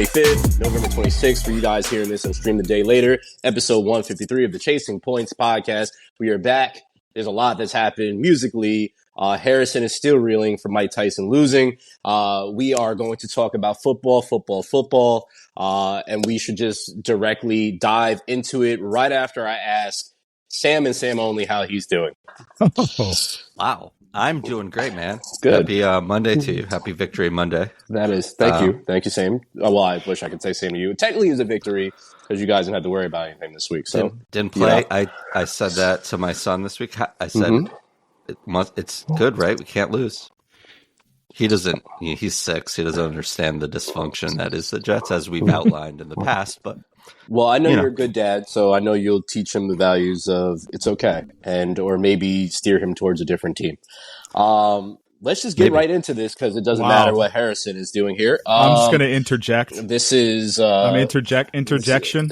25th, November 26th, for you guys hearing this on Stream the Day Later, episode 153 of the Chasing Points podcast. We are back. There's a lot that's happened musically. Harrison is still reeling from Mike Tyson losing. We are going to talk about football, and we should just directly dive into it right after I ask Sam and Sam only how he's doing. Wow. I'm doing great, man. Good. Happy Monday to you. Happy Victory Monday. That is. Thank you. Thank you, Sam. Well, I wish I could say same to you. Technically, it's a victory because you guys didn't have to worry about anything this week. So didn't play. Yeah. I said that to my son this week. I said it's good, right? We can't lose. He doesn't. He's 6. He doesn't understand the dysfunction that is the Jets, as we've outlined in the past. But well, I know you're a good dad, so I know you'll teach him the values of it's okay, or maybe steer him towards a different team. Let's just get right into this because it doesn't matter what Harrison is doing here. I'm just going to interject. This is interjection.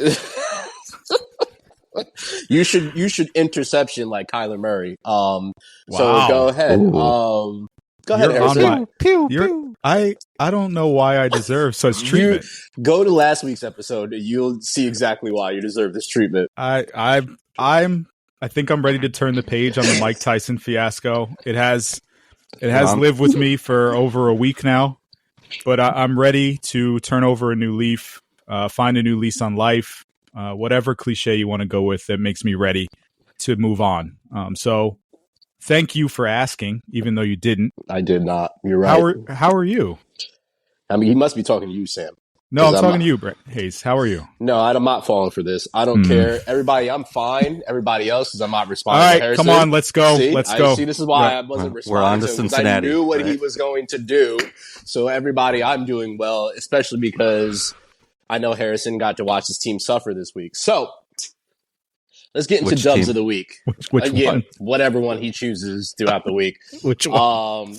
You should interception like Kyler Murray. So go ahead. Go ahead, Harrison. Pew. I don't know why I deserve such treatment. Go to last week's episode. You'll see exactly why you deserve this treatment. I think I'm ready to turn the page on the Mike Tyson fiasco. It has lived with me for over a week now, but I'm ready to turn over a new leaf, find a new lease on life, whatever cliche you want to go with that makes me ready to move on. So thank you for asking, even though you didn't. I did not. You're right. How are you? I mean, he must be talking to you, Sam. No, I'm talking to you, Brett Hayes. How are you? No, I'm not falling for this. I don't care. Everybody, I'm fine. Everybody else is I'm not responding. All right, to Harrison. come on, let's go. Let's go. See, this is why I wasn't responding. We're on to Cincinnati. I knew what he was going to do. So everybody, I'm doing well, especially because I know Harrison got to watch his team suffer this week. So let's get into dubs of the week. Which one? Whatever one he chooses throughout the week. Which one?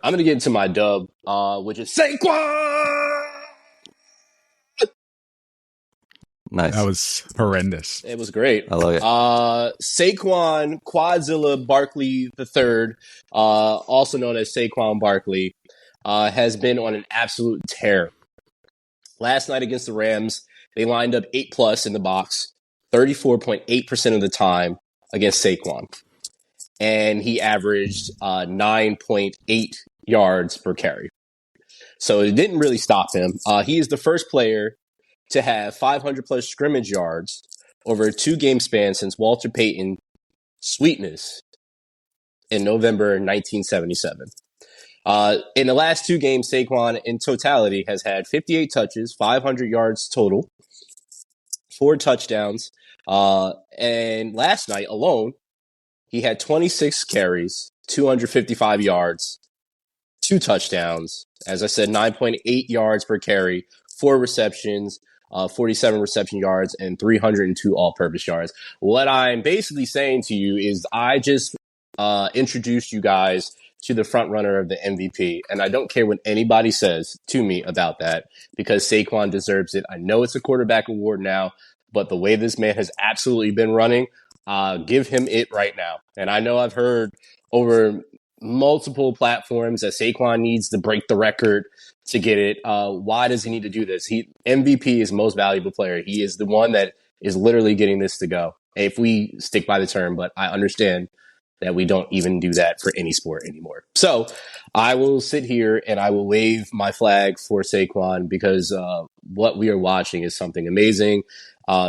I'm going to get into my dub, which is Saquon. Nice. That was horrendous. It was great. I love it. Saquon Quadzilla Barkley III, also known as Saquon Barkley, has been on an absolute tear. Last night against the Rams, they lined up 8+ in the box, 34.8% of the time against Saquon. And he averaged 9.8 yards per carry. So it didn't really stop him. He is the first player to have 500+ scrimmage yards over a 2-game span since Walter Payton Sweetness in November 1977. In the last 2 games, Saquon in totality has had 58 touches, 500 yards total, 4 touchdowns. And last night alone, he had 26 carries, 255 yards, 2 touchdowns. As I said, 9.8 yards per carry, 4 receptions, 47 reception yards, and 302 all-purpose yards. What I'm basically saying to you is I just introduced you guys to the front runner of the MVP, and I don't care what anybody says to me about that because Saquon deserves it. I know it's a quarterback award now, but the way this man has absolutely been running, give him it right now. And I know I've heard over multiple platforms that Saquon needs to break the record to get it. Why does he need to do this? MVP is most valuable player. He is the one that is literally getting this to go. If we stick by the term, but I understand that we don't even do that for any sport anymore. So I will sit here and I will wave my flag for Saquon because what we are watching is something amazing.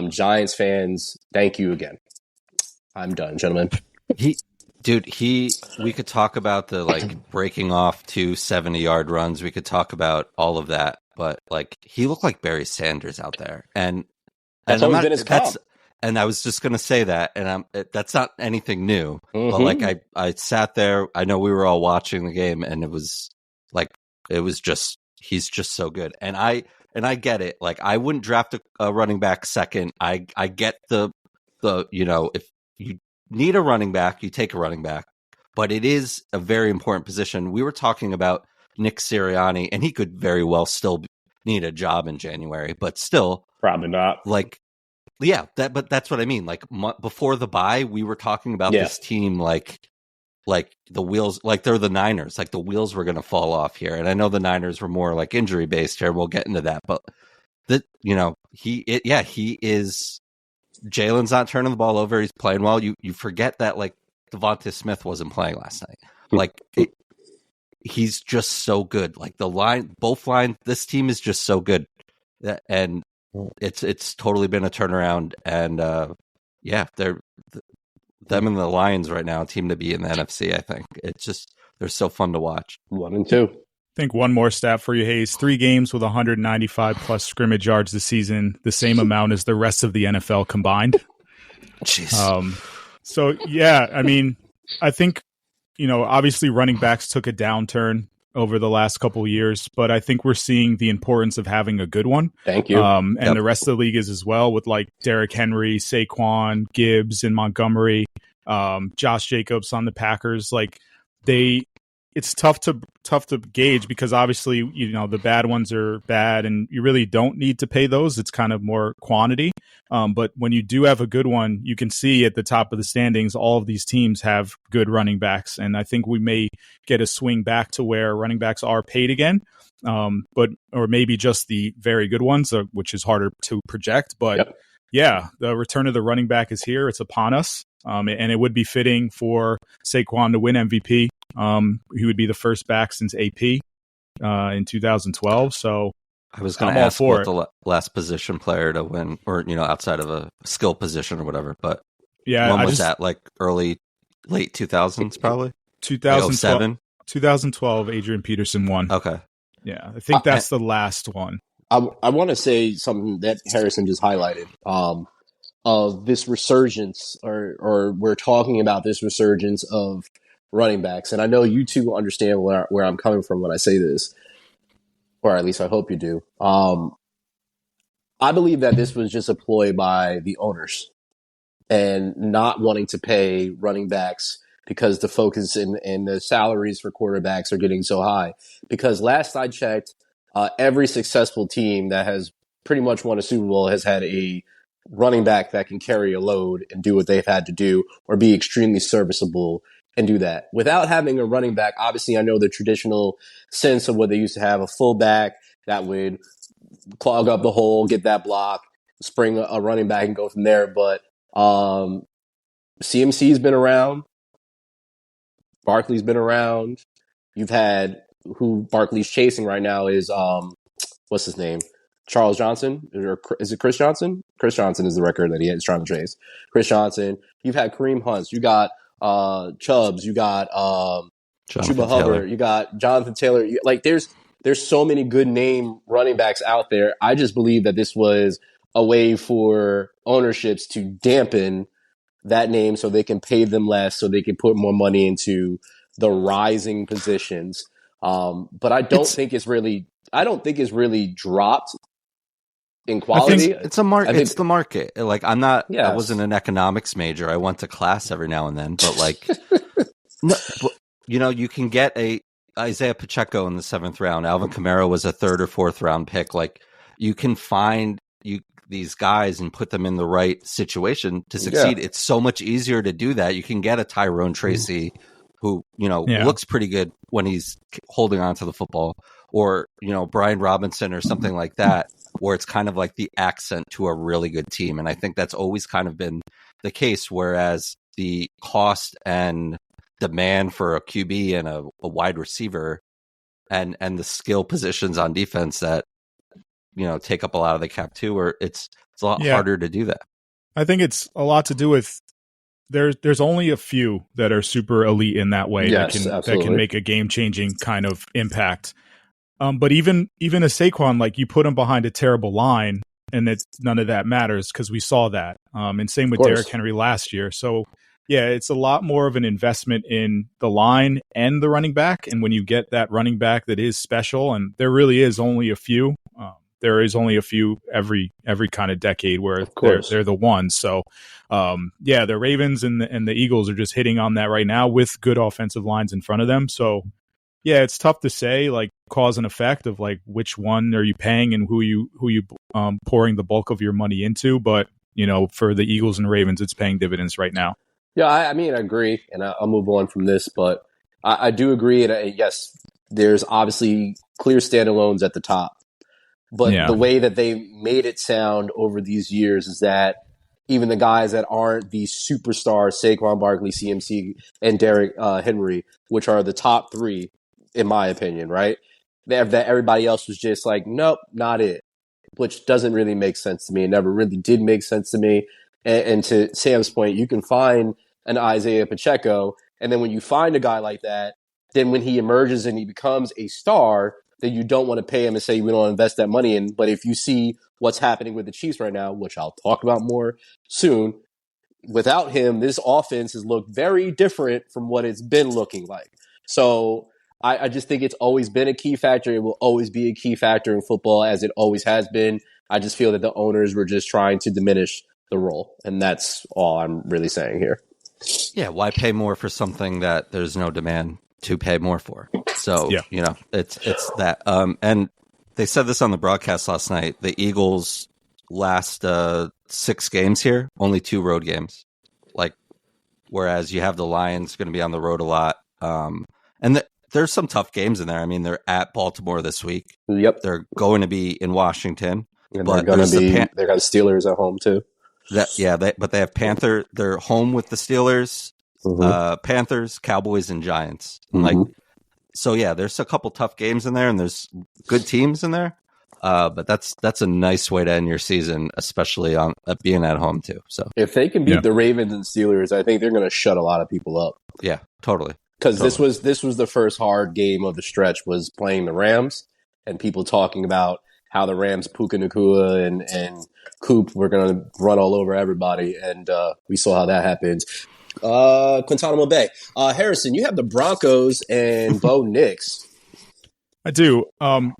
Giants fans, thank you again. I'm done, gentlemen. We could talk about the breaking off 2 70-yard runs. We could talk about all of that, but he looked like Barry Sanders out there, and that's always been his comp. And I was just going to say that, and that's not anything new. But I sat there. I know we were all watching the game, and it was just he's just so good. And I get it. I wouldn't draft a running back second. I get the if you need a running back, you take a running back. But it is a very important position. We were talking about Nick Sirianni, and he could very well still need a job in January, but still probably not. But that's what I mean. Before the bye, we were talking about this team like the wheels, like they're the Niners, like the wheels were going to fall off here. And I know the Niners were more like injury based here. We'll get into that, but he is. Jalen's not turning the ball over. He's playing well. You forget that like Devonta Smith wasn't playing last night. Like he's just so good. Like both lines. This team is just so good, and it's totally been a turnaround. And they're them and the Lions right now, a team to be in the NFC. I think it's just they're so fun to watch. 1-2. I think one more stat for you, Hayes. 3 games with 195 plus scrimmage yards this season, the same amount as the rest of the NFL combined. Jeez. So, yeah, I mean, I think, obviously running backs took a downturn over the last couple of years, but I think we're seeing the importance of having a good one. Thank you. And the rest of the league is as well, with like Derrick Henry, Saquon, Gibbs, and Montgomery, Josh Jacobs on the Packers. Like it's tough to gauge because obviously, the bad ones are bad and you really don't need to pay those. It's kind of more quantity. But when you do have a good one, you can see at the top of the standings, all of these teams have good running backs. And I think we may get a swing back to where running backs are paid again. Or maybe just the very good ones, which is harder to project. But yeah, the return of the running back is here. It's upon us. And it would be fitting for Saquon to win MVP. He would be the first back since AP in 2012. So I was going to ask what the last position player to win, or outside of a skill position or whatever. But yeah, when was that? Like late 2000s, probably 2007, 2012. Adrian Peterson won. Okay, yeah, I think that's the last one. I want to say something that Harrison just highlighted. Of this resurgence, or we're talking about this resurgence of running backs. And I know you two understand where I'm coming from when I say this, or at least I hope you do. I believe that this was just a ploy by the owners and not wanting to pay running backs because the focus and the salaries for quarterbacks are getting so high. Because last I checked, every successful team that has pretty much won a Super Bowl has had a running back that can carry a load and do what they've had to do or be extremely serviceable and do that. Without having a running back, obviously I know the traditional sense of what they used to have, a fullback that would clog up the hole, get that block, spring a running back and go from there. But CMC's been around. Barkley's been around. You've had who Barkley's chasing right now is, what's his name? Charles Johnson, or is it Chris Johnson? Chris Johnson is the record that he is trying to chase. Chris Johnson. You've had Kareem Hunt. You got Chubbs. You got Chuba Hubbard. You got Jonathan Taylor. There's so many good name running backs out there. I just believe that this was a way for ownerships to dampen that name so they can pay them less, so they can put more money into the rising positions. But I don't think it's really dropped in quality. It's a market. It's the market. Like I'm not. Yes. I wasn't an economics major. I went to class every now and then, but like, no, but, you can get a Isaiah Pacheco in the 7th round. Alvin Kamara was a 3rd or 4th round pick. Like you can find these guys and put them in the right situation to succeed. Yeah. It's so much easier to do that. You can get a Tyrone Tracy who looks pretty good when he's holding on to the football, or Brian Robinson or something like that, where it's kind of like the accent to a really good team. And I think that's always kind of been the case, whereas the cost and demand for a QB and a wide receiver and the skill positions on defense that take up a lot of the cap too, where it's a lot harder to do that. I think it's a lot to do with there's only a few that are super elite in that way, that can make a game changing kind of impact. But even a Saquon, like you put him behind a terrible line, and none of that matters because we saw that. And same with Derrick Henry last year. So yeah, it's a lot more of an investment in the line and the running back. And when you get that running back that is special, and there really is only a few. There is only a few every kind of decade where they're the ones. So, the Ravens and the Eagles are just hitting on that right now with good offensive lines in front of them. So, yeah, it's tough to say like cause and effect of like which one are you paying and who you pouring the bulk of your money into. But for the Eagles and Ravens, it's paying dividends right now. Yeah, I mean, I agree, and I'll move on from this, but I do agree, and yes, there's obviously clear standalones at the top. But Yeah. the way that they made it sound over these years is that even the guys that aren't the superstars, Saquon Barkley, CMC, and Derrick Henry, which are the top three, in my opinion, right? That everybody else was just like, nope, not it, which doesn't really make sense to me. It never really did make sense to me. And to Sam's point, you can find an Isaiah Pacheco, and then when you find a guy like that, then when he emerges and he becomes a star, then you don't want to pay him and say we don't invest that money in. But if you see what's happening with the Chiefs right now, which I'll talk about more soon, without him, this offense has looked very different from what it's been looking like. So I just think it's always been a key factor. It will always be a key factor in football, as it always has been. I just feel that the owners were just trying to diminish the role, and that's all I'm really saying here. Yeah, why pay more for something that there's no demand to pay more for? So, it's that. And they said this on the broadcast last night. The Eagles' last 6 games here, only 2 road games. Whereas you have the Lions going to be on the road a lot. And there's some tough games in there. I mean, they're at Baltimore this week. Yep. They're going to be in Washington. And they're going to be, they got the Steelers at home too. But they have They're home with the Steelers, Panthers, Cowboys, and Giants. And there's a couple tough games in there, and there's good teams in there. But that's a nice way to end your season, especially on being at home too. So if they can beat the Ravens and Steelers, I think they're going to shut a lot of people up. Yeah, totally. Because this was the first hard game of the stretch, was playing the Rams, and people talking about how the Rams, Puka Nacua and Coop were going to run all over everybody, and we saw how that happened. Guantanamo Bay. Harrison, you have the Broncos and Bo Nix. I do.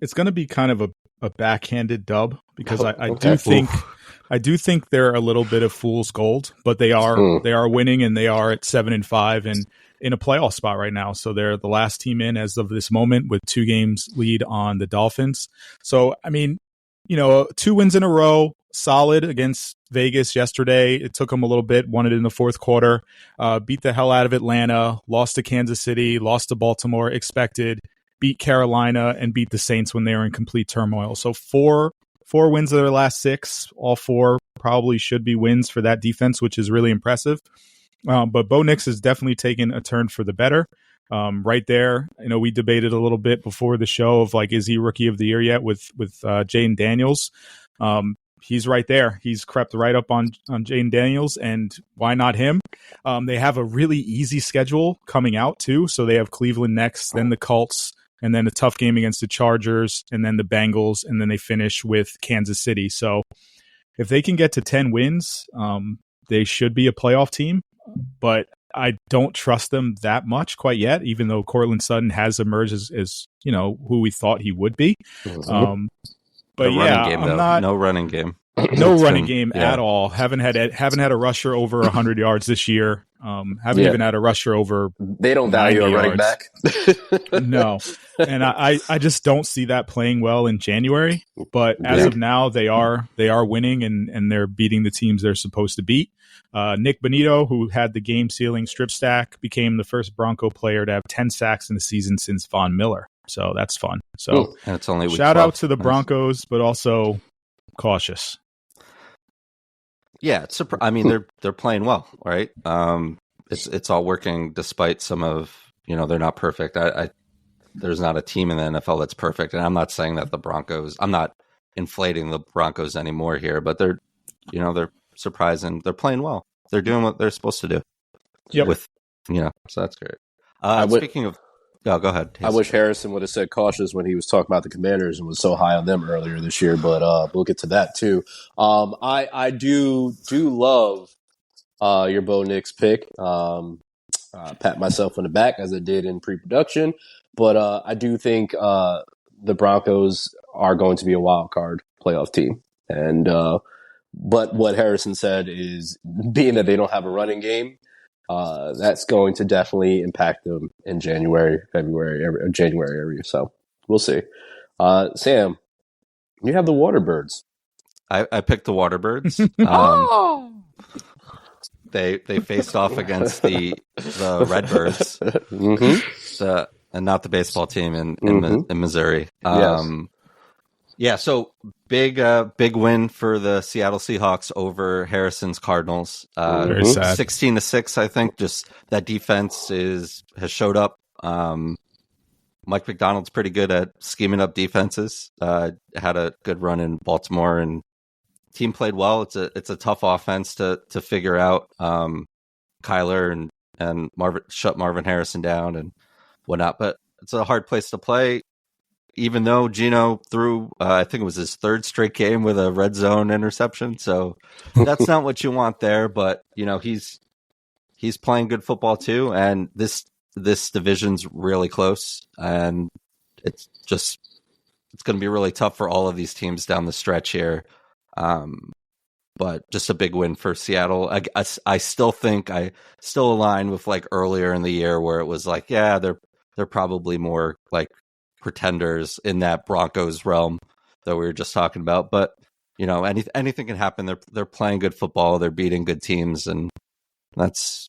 It's going to be kind of a backhanded dub, because I do think they're a little bit of fool's gold, but they are winning, and they are at 7-5 and in a playoff spot right now. So they're the last team in as of this moment, with 2 games lead on the Dolphins. So, I mean, 2 wins in a row, solid against Vegas yesterday. It took them a little bit, won it in the fourth quarter, beat the hell out of Atlanta, lost to Kansas City, lost to Baltimore, expected, beat Carolina, and beat the Saints when they were in complete turmoil. So 4 wins of their last 6, all 4 probably should be wins for that defense, which is really impressive. But Bo Nix has definitely taken a turn for the better. Right there, we debated a little bit before the show of is he rookie of the year yet with Jaden Daniels? He's right there. He's crept right up on Jaden Daniels, and why not him? They have a really easy schedule coming out too. So they have Cleveland next, then the Colts, and then a tough game against the Chargers, and then the Bengals, and then they finish with Kansas City. So if they can get to 10 wins, they should be a playoff team. But I don't trust them that much quite yet, even though Cortland Sutton has emerged as who we thought he would be. But no running game. No running game at all. Haven't had a rusher over 100 yards this year. Haven't even had a rusher over. They don't value a running back. No, and I just don't see that playing well in January. But as of now, they are winning, and they're beating the teams they're supposed to beat. Nick Bonito, who had the game-sealing strip sack, became the first Bronco player to have 10 sacks in the season since Von Miller. So that's fun. So and it's only shout out to the Broncos, but also cautious. Yeah, I mean they're playing well, right? It's all working despite some of they're not perfect. There's not a team in the NFL that's perfect, and I'm not saying that the Broncos. I'm not inflating the Broncos anymore here, but they're surprising. They're playing well. They're doing what they're supposed to do. Yep. So that's great. Speaking of, go ahead. I wish Harrison would have said cautious when he was talking about the Commanders and was so high on them earlier this year, but we'll get to that too. I do love your Bo Nix pick. Pat myself on the back as I did in pre-production, but I do think the Broncos are going to be a wild card playoff team, and but what Harrison said is, being that they don't have a running game, that's going to definitely impact them in January area. So we'll see. Sam, you have the Waterbirds. I picked the Waterbirds. they faced off against the Redbirds, and not the baseball team in Missouri. Yeah, so big win for the Seattle Seahawks over Harrison's Cardinals. Very sad. 16-6, I think. Just that defense has showed up. Mike McDonald's pretty good at scheming up defenses. Had a good run in Baltimore, and team played well. It's a tough offense to figure out. Kyler and shut Marvin Harrison down and whatnot, but it's a hard place to play. Even though Geno threw, I think it was his third straight game with a red zone interception, so that's not what you want there. But he's playing good football too, and this division's really close, and it's going to be really tough for all of these teams down the stretch here. But just a big win for Seattle. I still think I align with like earlier in the year where it was like, yeah, they're probably more like pretenders in that Broncos realm that we were just talking about. But anything can happen. They're playing good football. They're beating good teams, and that's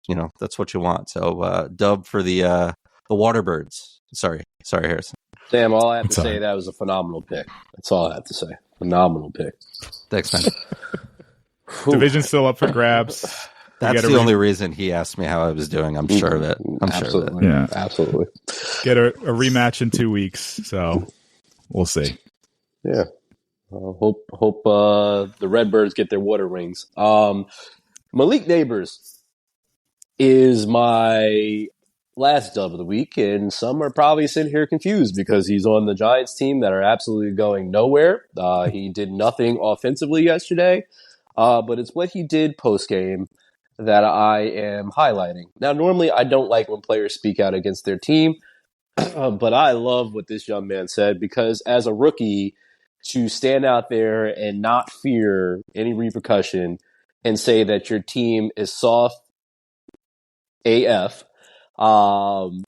what you want. So dub for the Waterbirds. Sorry, Harrison. Sam, all I have to say, that was a phenomenal pick. That's all I have to say. Phenomenal pick. Thanks, man. Division's still up for grabs. That's the only reason he asked me how I was doing. I'm sure of it. Sure of it. Yeah, absolutely. Get a rematch in 2 weeks, so we'll see. Yeah. Hope the Redbirds get their water rings. Malik Neighbors is my last dub of the week, and some are probably sitting here confused because he's on the Giants team that are absolutely going nowhere. He did nothing offensively yesterday, but it's what he did post-game that I am highlighting. Now, normally I don't like when players speak out against their team, but I love what this young man said, because as a rookie, to stand out there and not fear any repercussion and say that your team is soft AF, I'm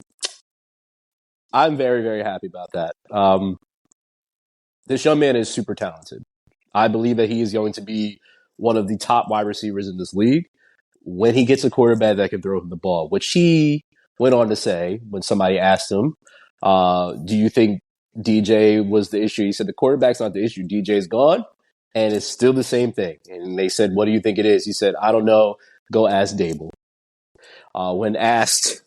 very, very happy about that. This young man is super talented. I believe that he is going to be one of the top wide receivers in this league when he gets a quarterback that can throw him the ball, which he went on to say when somebody asked him, do you think DJ was the issue? He said, the quarterback's not the issue. DJ's gone, and it's still the same thing. And they said, what do you think it is? He said, I don't know. Go ask Dable. When asked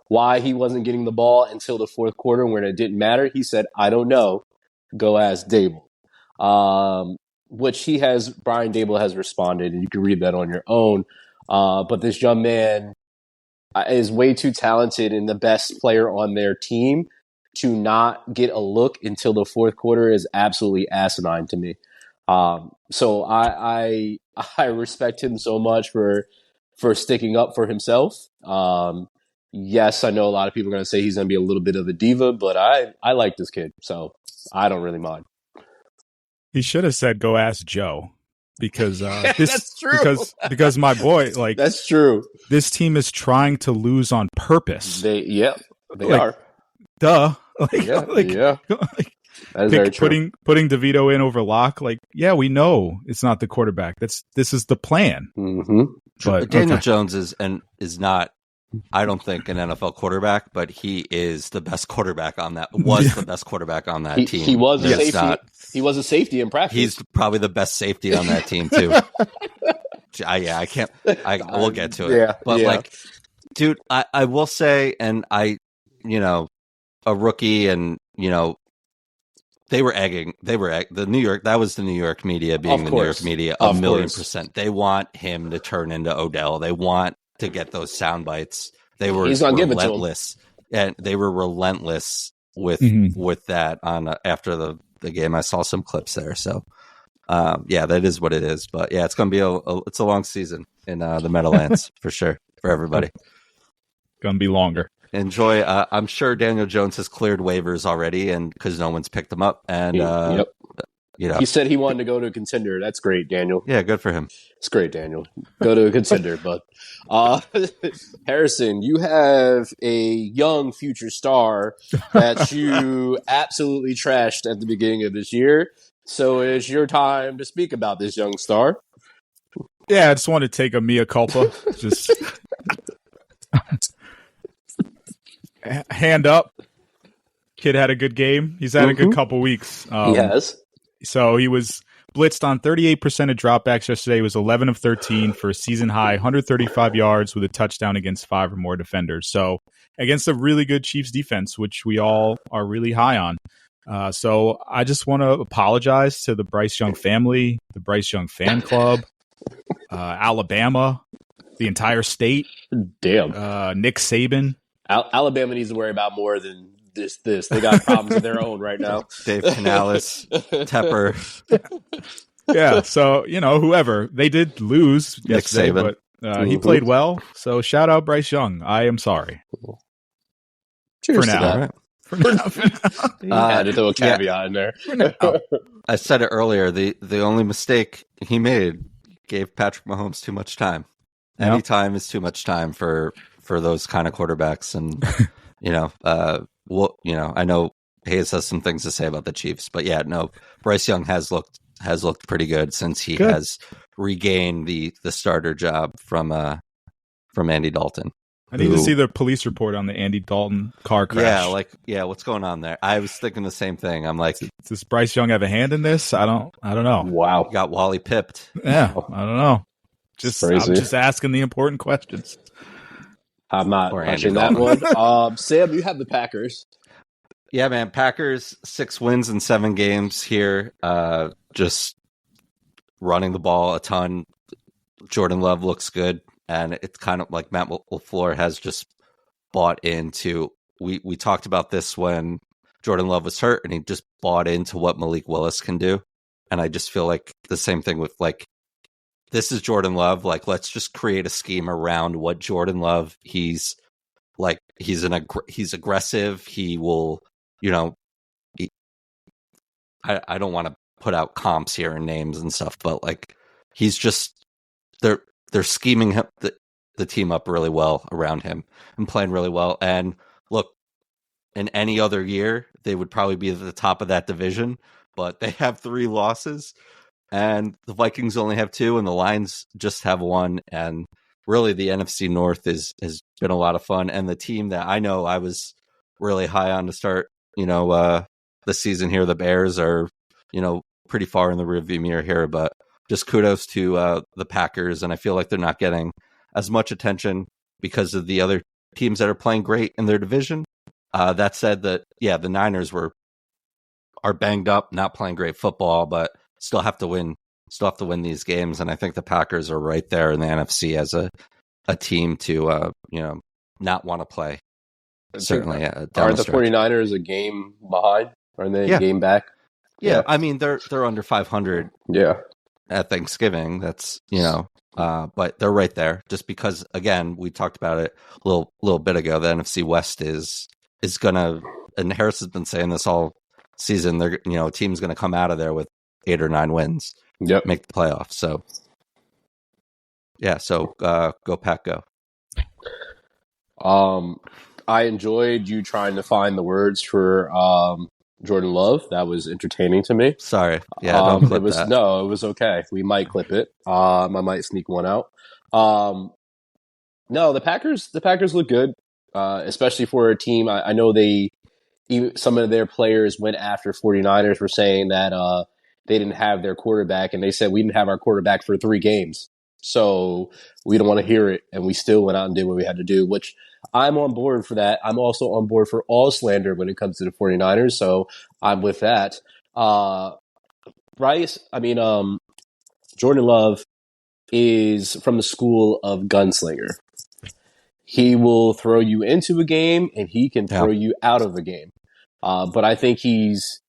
why he wasn't getting the ball until the fourth quarter when it didn't matter, he said, I don't know. Go ask Dable. Which Brian Dable has responded, and you can read that on your own. But this young man is way too talented and the best player on their team to not get a look until the fourth quarter is absolutely asinine to me. So I respect him so much for sticking up for himself. Yes, I know a lot of people are going to say he's going to be a little bit of a diva, but I like this kid, so I don't really mind. He should have said, "Go ask Joe," because that's true. because my boy, like, that's true. This team is trying to lose on purpose. They like, are. Duh. Yeah. That is very true. Putting DeVito in over Locke, like, yeah, we know it's not the quarterback. This is the plan. Mm-hmm. But Daniel Jones is not, I don't think, an NFL quarterback, but he is the best quarterback on that. The best quarterback on that team. He was a safety. He was a safety in practice. He's probably the best safety on that team too. I can't. We'll get to it. Yeah, but like, dude, I will say, and a rookie, and they were egging the New York. That was the New York media being the New York media. A million percent. They want him to turn into Odell. They want to get those sound bites. They were relentless, and they were relentless with that on after the game. I saw some clips there. So, that is what it is. But yeah, it's going to be it's a long season in the Meadowlands for sure for everybody. Going to be longer. Enjoy. I'm sure Daniel Jones has cleared waivers already, and because no one's picked him up. And he said he wanted to go to a contender. That's great, Daniel. Yeah, good for him. It's great, Daniel. Go to a contender. But Harrison, you have a young future star that you absolutely trashed at the beginning of this year. So it's your time to speak about this young star. Yeah, I just want to take a mea culpa. Just hand up. Kid had a good game. He's had a good couple weeks. He has. So he was blitzed on 38% of dropbacks yesterday. He was 11 of 13 for a season high, 135 yards with a touchdown against 5 or more defenders. So against a really good Chiefs defense, which we all are really high on. So I just want to apologize to the Bryce Young family, the Bryce Young fan club, Alabama, the entire state. Damn. Nick Saban. Alabama needs to worry about more than this. They got problems of their own right now. Dave Canales, Tepper. Yeah, so, whoever. They did lose Nick yesterday, Saban. but he played well. So shout out Bryce Young. I am sorry. Cheers for to now. that. For now. You had to throw a caveat in there. I said it earlier. The only mistake he made gave Patrick Mahomes too much time. Yep. Any time is too much time for those kind of quarterbacks. And I know Hayes has some things to say about the Chiefs, but yeah, no, Bryce Young has looked pretty good since he has regained the starter job from Andy Dalton. I need to see the police report on the Andy Dalton car crash. Yeah, what's going on there? I was thinking the same thing. I'm like, does Bryce Young have a hand in this? I don't know. Wow. Got Wally pipped. Yeah, I don't know. I'm just asking the important questions. I'm not touching that one. Sam, you have the Packers. Yeah, man. Packers 6 wins in 7 games here. Just running the ball a ton. Jordan Love looks good. And it's kind of like Matt LaFleur has just bought into. We talked about this when Jordan Love was hurt, and he just bought into what Malik Willis can do. And I just feel like the same thing with this is Jordan Love. Like, let's just create a scheme around what Jordan Love. He's aggressive. He will, I don't want to put out comps here and names and stuff, but he's just they're scheming him, the team up really well around him and playing really well. And look, in any other year, they would probably be at the top of that division, but they have 3 losses. And the Vikings only have 2, and the Lions just have 1. And really, the NFC North has been a lot of fun. And the team that I know I was really high on to start, the season here, the Bears are, pretty far in the rearview mirror here. But just kudos to the Packers, and I feel like they're not getting as much attention because of the other teams that are playing great in their division. That said, the Niners are banged up, not playing great football, but still have to win these games. And I think the Packers are right there in the NFC as a team to not want to play. Certainly, aren't the 49ers a game behind? Aren't they a game back? Yeah, I mean they're under 500. Yeah, at Thanksgiving. That's but they're right there. Just because, again, we talked about it a little bit ago. The NFC West is gonna, and Harris has been saying this all season. They're a team's gonna come out of there with 8 or 9 wins. Yep, make the playoffs. So yeah, go Pack, go. I enjoyed you trying to find the words for Jordan Love. That was entertaining to me. Sorry. Yeah, don't clip that. No, it was okay. We might clip it. I might sneak one out. No, the Packers look good, especially for a team. I know some of their players went after 49ers were saying that they didn't have their quarterback, and they said we didn't have our quarterback for 3 games. So we don't want to hear it, and we still went out and did what we had to do, which I'm on board for that. I'm also on board for all slander when it comes to the 49ers, so I'm with that. Jordan Love is from the school of gunslinger. He will throw you into a game, and he can throw you out of a game. But I think his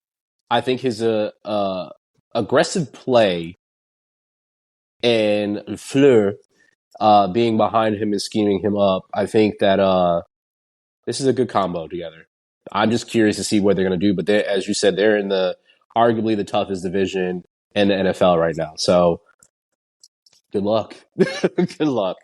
aggressive play and Fleur being behind him and scheming him up, I think that this is a good combo together. I'm just curious to see what they're going to do. But as you said, they're in arguably the toughest division in the NFL right now. So good luck. Good luck.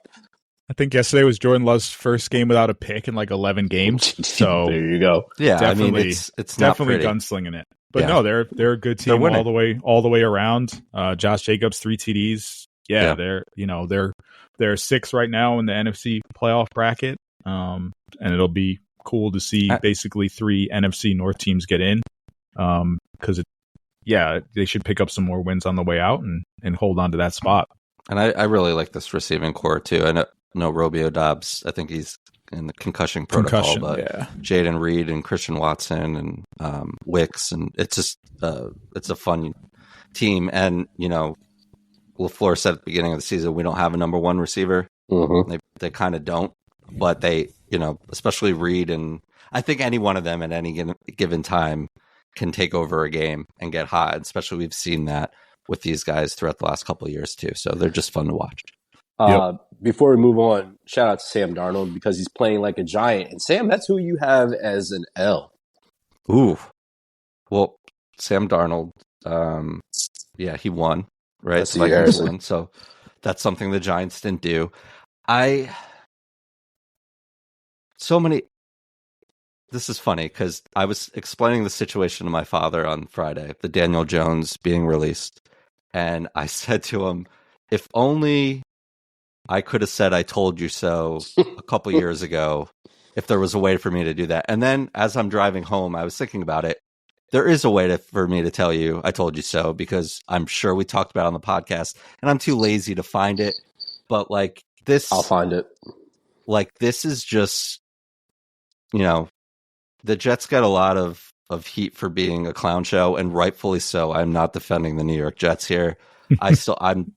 I think yesterday was Jordan Love's first game without a pick in 11 games. So there you go. Yeah, definitely, I mean, it's definitely gunslinging it. But no, they're a good team all the way around. Josh Jacobs 3 TDs, they're 6 right now in the NFC playoff bracket, and it'll be cool to see basically 3 NFC North teams get in, because they should pick up some more wins on the way out and hold on to that spot. And I really like this receiving core too. I know Romeo Dobbs, I think he's in the concussion protocol, but Jaden Reed and Christian Watson and Wicks, and it's just it's a fun team. And LaFleur said at the beginning of the season, we don't have a number 1 receiver. Mm-hmm. They kind of don't, but they, especially Reed, and I think any one of them at any given time can take over a game and get hot. Especially we've seen that with these guys throughout the last couple of years too. So they're just fun to watch. Before we move on, shout out to Sam Darnold because he's playing like a giant. And Sam, that's who you have as an L. Ooh. Well, Sam Darnold, he won, right? That's Harrison. So that's something the Giants didn't do. This is funny because I was explaining the situation to my father on Friday, the Daniel Jones being released. And I said to him, if only I could have said I told you so a couple years ago, if there was a way for me to do that. And then as I'm driving home, I was thinking about it. There is a way for me to tell you I told you so, because I'm sure we talked about it on the podcast and I'm too lazy to find it. But like this, I'll find it. Like this is just, the Jets got a lot of heat for being a clown show, and rightfully so. I'm not defending the New York Jets here. I'm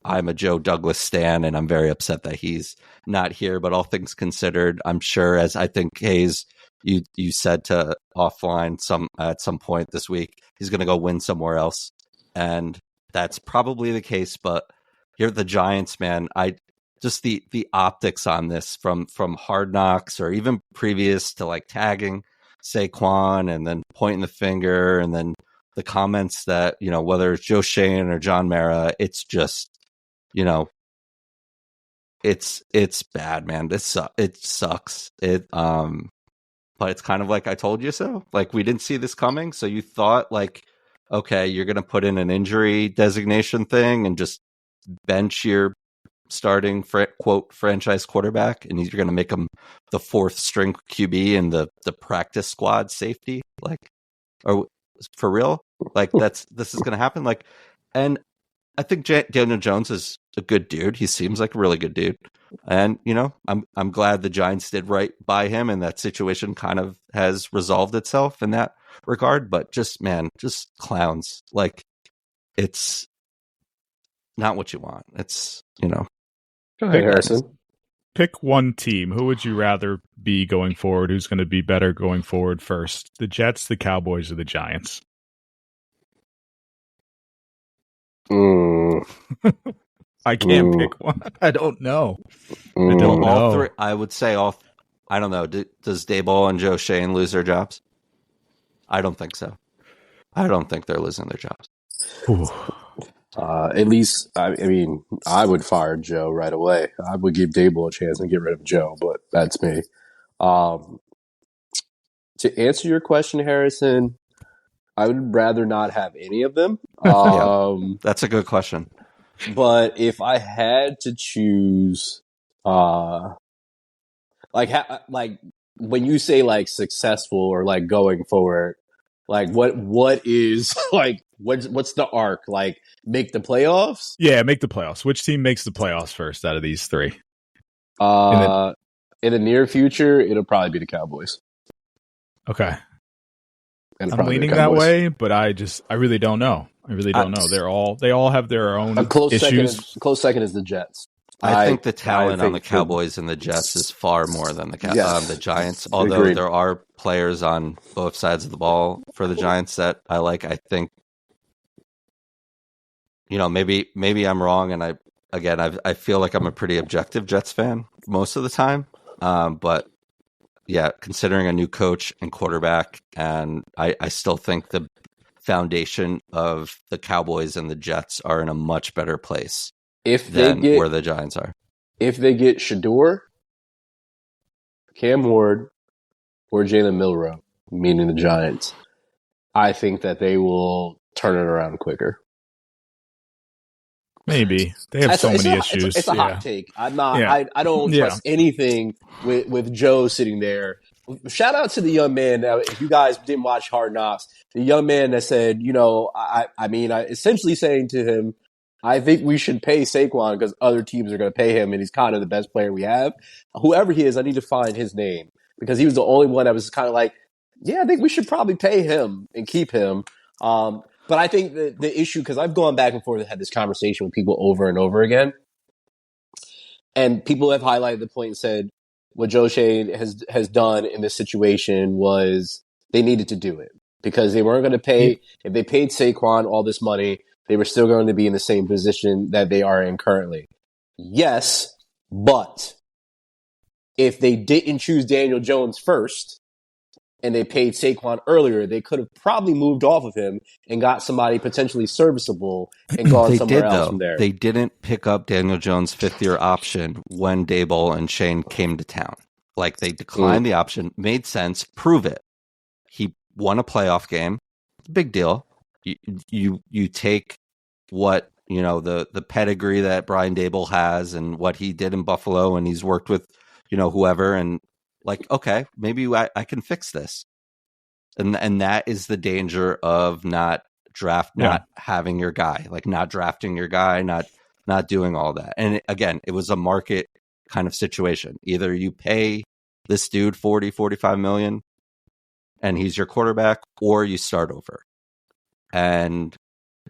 a Joe Douglas stan, and I'm very upset that he's not here. But all things considered, I'm sure, as I think Hayes, you said to offline at some point this week, he's going to go win somewhere else, and that's probably the case. But here at the Giants, man, just the optics on this from Hard Knocks, or even previous to like tagging Saquon and then pointing the finger, and then the comments that, whether it's Joe Shane or John Mara, it's just, it's bad, man. It sucks. But it's kind of like, I told you so. Like, we didn't see this coming. So you thought like, okay, you're going to put in an injury designation thing and just bench your starting quote franchise quarterback, and you're going to make him the 4th string QB in the practice squad safety, like, or for real, like this is going to happen. Like, and I think Daniel Jones is a good dude. He seems like a really good dude, and I'm glad the Giants did right by him, and that situation kind of has resolved itself in that regard. But just clowns. Like, it's not what you want. It's Go ahead, Harrison. Pick one team. Who would you rather be going forward? Who's going to be better going forward first? The Jets, the Cowboys, or the Giants? I can't pick one. I don't know. I don't know. All three. I would say all. I don't know. Does Daboll and Joe Shane lose their jobs? I don't think so. I don't think they're losing their jobs. At least, I mean, I would fire Joe right away. I would give Daboll a chance and get rid of Joe, but that's me. To answer your question, Harrison, I would rather not have any of them. That's a good question. But if I had to choose, like when you say like successful or like going forward, like what is like what's the arc? Like make the playoffs? Yeah, make the playoffs. Which team makes the playoffs first out of these 3? In the near future, it'll probably be the Cowboys. Okay. I'm leaning that way, but I really don't know. I really don't know. They all have their own issues. Close second is the Jets. I think the talent on the Cowboys and the Jets is far more than the Giants. Although there are players on both sides of the ball for the Giants that I like. I think, maybe I'm wrong, and I feel like I'm a pretty objective Jets fan most of the time. But yeah, considering a new coach and quarterback, and I still think the foundation of the Cowboys and the Jets are in a much better place where the Giants are. If they get Shador, Cam Ward, or Jalen Milroe, meaning the Giants, I think that they will turn it around quicker. Maybe they have so many issues. It's a hot take. I'm not. Yeah. I don't trust anything with Joe sitting there. Shout out to the young man. Now, if you guys didn't watch Hard Knocks, the young man that said, I essentially saying to him, I think we should pay Saquon because other teams are going to pay him, and he's kind of the best player we have. Whoever he is, I need to find his name because he was the only one that was kind of like, yeah, I think we should probably pay him and keep him. But I think the issue, because I've gone back and forth and had this conversation with people over and over again, and people have highlighted the point and said what Joe Shane has done in this situation was they needed to do it because they weren't going to pay. If they paid Saquon all this money, they were still going to be in the same position that they are in currently. Yes, but if they didn't choose Daniel Jones first and they paid Saquon earlier, they could have probably moved off of him and got somebody potentially serviceable and gone somewhere else from there. They didn't pick up Daniel Jones' fifth-year option when Daboll and Shane came to town. Like, they declined the option. Made sense. Prove it. He won a playoff game. Big deal. You take what, the pedigree that Brian Daboll has and what he did in Buffalo, and he's worked with, whoever, and like, okay, maybe I can fix this. And that is the danger of not having your guy, like not drafting your guy, not doing all that. And again, it was a market kind of situation. Either you pay this dude 45 million and he's your quarterback, or you start over. And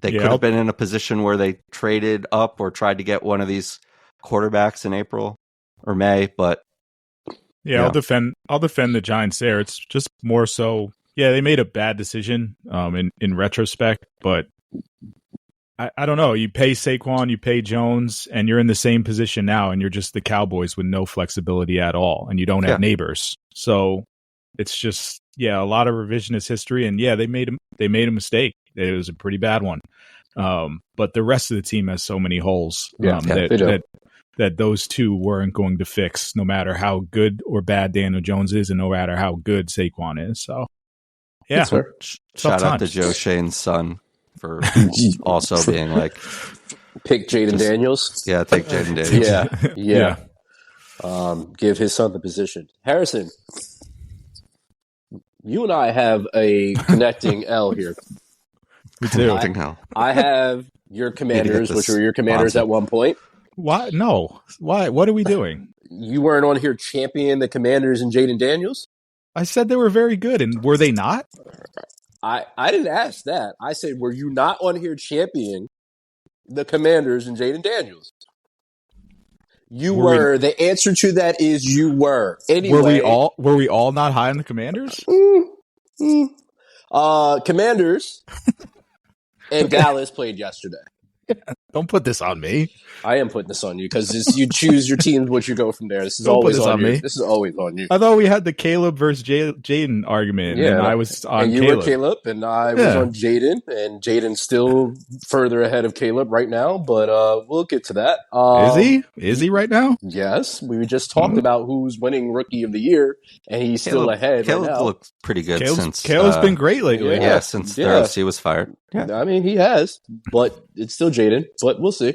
they could have been in a position where they traded up or tried to get one of these quarterbacks in April or May, but I'll defend the Giants there. It's just more so, they made a bad decision in retrospect, but I don't know. You pay Saquon, you pay Jones, and you're in the same position now, and you're just the Cowboys with no flexibility at all, and you don't have neighbors. So it's just a lot of revisionist history, and they made a mistake. It was a pretty bad one. But the rest of the team has so many holes that those two weren't going to fix, no matter how good or bad Daniel Jones is, and no matter how good Saquon is. So, shout out to Joe Shane's son for also being like, pick Jaden Daniels. Yeah, take Jaden Daniels. Yeah. Give his son the position. Harrison, you and I have a connecting L here. We do. I have your Commanders, which were your Commanders at one point. Why? No. Why? What are we doing? You weren't on here championing the Commanders and Jaden Daniels? I said they were very good, and were they not? I didn't ask that. I said, were you not on here championing the Commanders and Jaden Daniels? You were. The answer to that is you were. Anyway, were we all not high on the Commanders? Commanders and Dallas played yesterday. Don't put this on me. I am putting this on you because you choose your teams, what you go from there. This is always on me. This is always on you. I thought we had the Caleb versus Jaden argument, and I was on and you Caleb. were Caleb, and I was on Jaden, and Jaden's still further ahead of Caleb right now, but we'll get to that. Is he? Is he right now? Yes. We just talked about who's winning Rookie of the Year, and he's still ahead Caleb right now. Looks pretty good since... Caleb's been great lately. Yeah, since the OC was fired. Yeah. I mean, he has, but it's still Jaden, but we'll see.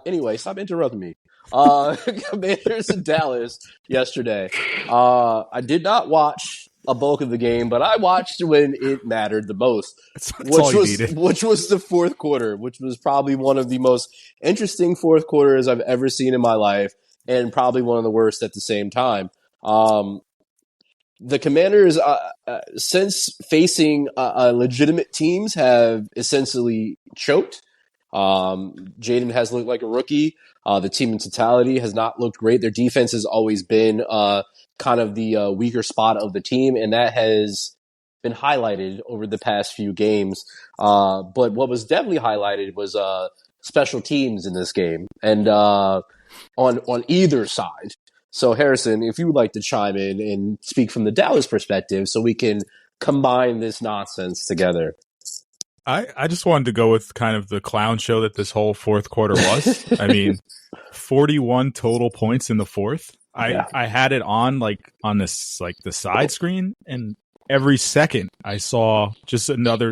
Anyway, stop interrupting me. Commanders in Dallas yesterday. I did not watch a bulk of the game, but I watched when it mattered the most, which was the fourth quarter, which was probably one of the most interesting fourth quarters I've ever seen in my life, and probably one of the worst at the same time. The Commanders, since facing legitimate teams, have essentially choked. Jaden has looked like a rookie. The team in totality has not looked great. Their defense has always been kind of the weaker spot of the team, and that has been highlighted over the past few games. But what was definitely highlighted was special teams in this game, and on either side. So, Harrison, if you would like to chime in and speak from the Dallas perspective so we can combine this nonsense together. I just wanted to go with kind of the clown show that this whole fourth quarter was. I mean, 41 total points in the fourth. I had it on this the side screen, and every second I saw just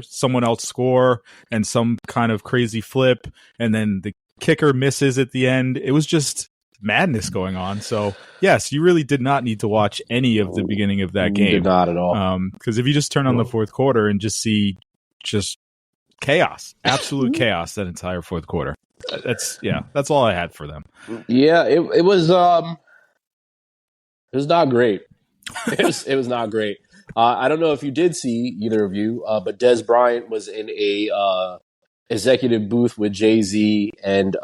someone else score and some kind of crazy flip, and then the kicker misses at the end. It was just madness going on. So yes, you really did not need to watch any of the beginning of that game. Did not at all. Because if you just turn on the fourth quarter and just see just chaos, absolute chaos that entire fourth quarter. That's all I had for them. Yeah, it was not great. It was not great. I don't know if you did see, either of you, but Des Bryant was in a executive booth with Jay-Z and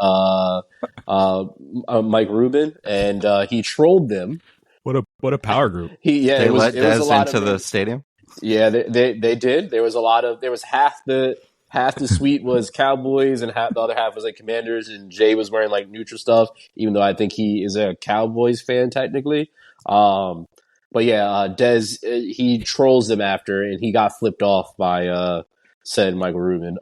Mike Rubin, and he trolled them. What a power group! They let Des into the stadium. Yeah, they did. There was half the suite was Cowboys and the other half was like Commanders, and Jay was wearing like neutral stuff, even though I think he is a Cowboys fan technically. But yeah, Des, he trolls them after, and he got flipped off by said Michael Rubin.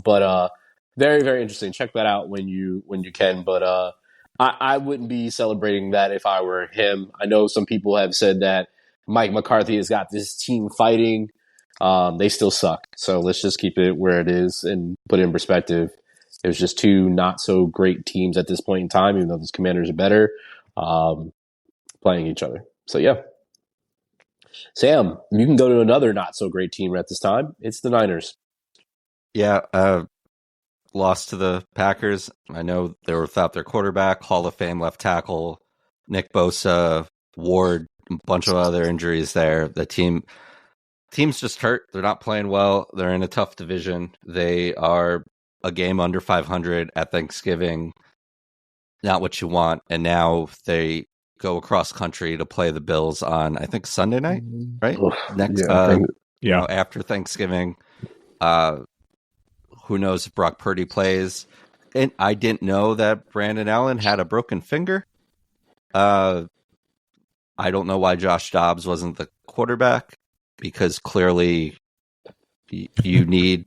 But very, very interesting. Check that out when you can. But I wouldn't be celebrating that if I were him. I know some people have said that Mike McCarthy has got this team fighting. They still suck. So let's just keep it where it is and put it in perspective. It was just two not so great teams at this point in time, even though the Commanders are better, playing each other. So yeah. Sam, you can go to another not so great team at this time. It's the Niners. Yeah, lost to the Packers. I know they were without their quarterback, Hall of Fame left tackle, Nick Bosa, Ward, a bunch of other injuries there. The team's just hurt. They're not playing well. They're in a tough division. They are a game under 500 at Thanksgiving. Not what you want. And now they go across country to play the Bills on, I think, Sunday night, right? Next, after Thanksgiving. Who knows if Brock Purdy plays? And I didn't know that Brandon Allen had a broken finger. I don't know why Josh Dobbs wasn't the quarterback, because clearly he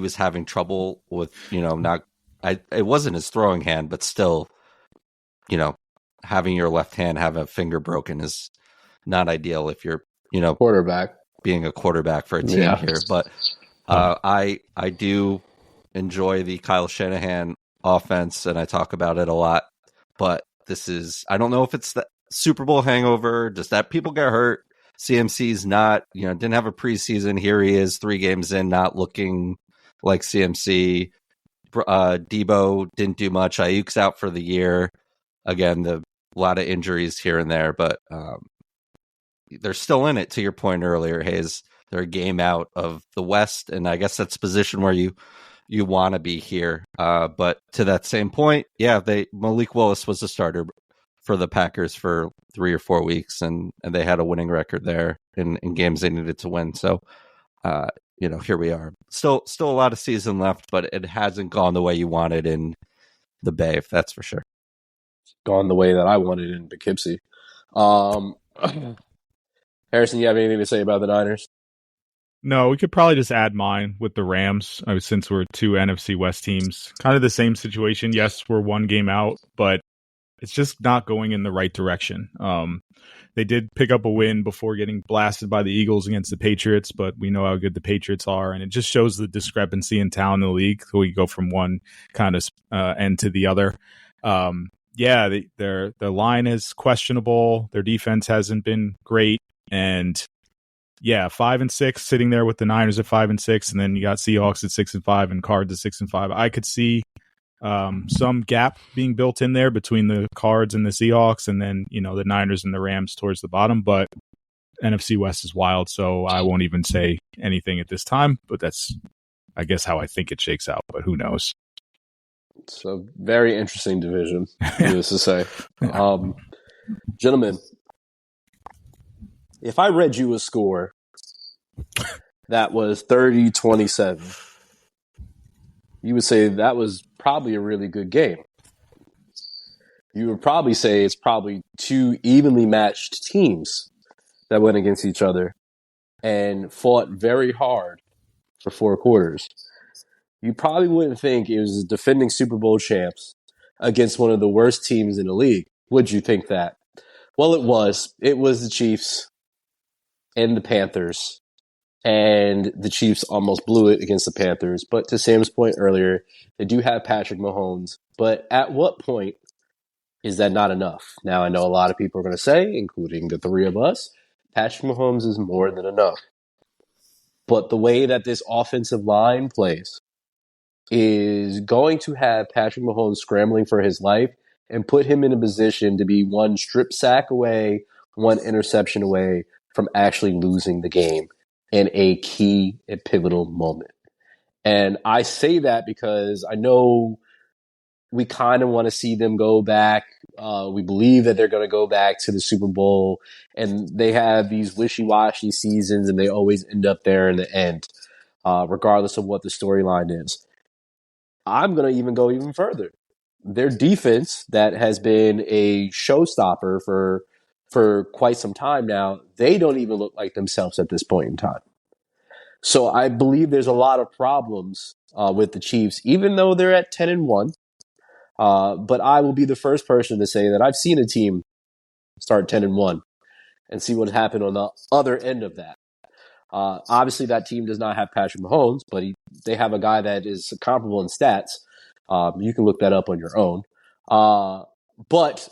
was having trouble with, it wasn't his throwing hand, but still, having your left hand have a finger broken is not ideal if you're, quarterback, being a quarterback for a team here. But I do enjoy the Kyle Shanahan offense, and I talk about it a lot. But I don't know if it's the Super Bowl hangover, just that people get hurt. CMC's not, didn't have a preseason. Here he is 3 games in, not looking like CMC. Debo didn't do much. Ayuk's out for the year. Again, a lot of injuries here and there, but they're still in it, to your point earlier, Hayes. They're a game out of the West, and I guess that's a position where you want to be here. But to that same point, Malik Willis was a starter for the Packers for 3 or 4 weeks, and they had a winning record there in games they needed to win. So, here we are. Still a lot of season left, but it hasn't gone the way you wanted in the Bay, if that's for sure. Gone the way that I wanted in Poughkeepsie. Harrison, you have anything to say about the Niners? No, we could probably just add mine with the Rams, since we're 2 NFC West teams. Kind of the same situation. Yes, we're 1 game out, but it's just not going in the right direction. They did pick up a win before getting blasted by the Eagles against the Patriots, but we know how good the Patriots are, and it just shows the discrepancy in talent in the league. So we go from one kind of end to the other. Their line is questionable. Their defense hasn't been great, and 5-6, sitting there with the Niners at 5-6, and then you got Seahawks at 6-5 and Cards at 6-5. I could see some gap being built in there between the Cards and the Seahawks, and then the Niners and the Rams towards the bottom. But NFC West is wild, so I won't even say anything at this time. But that's, I guess, how I think it shakes out. But who knows? It's a very interesting division, needless to say. Gentlemen, if I read you a score that was 30-27, you would say that was probably a really good game. You would probably say it's probably 2 evenly matched teams that went against each other and fought very hard for 4 quarters. You probably wouldn't think it was the defending Super Bowl champs against one of the worst teams in the league. Would you think that? Well, it was. It was the Chiefs and the Panthers and the Chiefs almost blew it against the Panthers. But to Sam's point earlier, they do have Patrick Mahomes. But at what point is that not enough? Now, I know a lot of people are going to say, including the three of us, Patrick Mahomes is more than enough. But the way that this offensive line plays is going to have Patrick Mahomes scrambling for his life and put him in a position to be one strip sack away, one interception away from actually losing the game in a key and pivotal moment. And I say that because I know we kind of want to see them go back. We believe that they're going to go back to the Super Bowl, and they have these wishy-washy seasons, and they always end up there in the end, regardless of what the storyline is. I'm going to even go even further. Their defense, that has been a showstopper for quite some time now, they don't even look like themselves at this point in time. So I believe there's a lot of problems with the Chiefs, even though they're at 10-1. But I will be the first person to say that I've seen a team start 10-1 and see what happened on the other end of that. Obviously, that team does not have Patrick Mahomes, but they have a guy that is comparable in stats. You can look that up on your own. But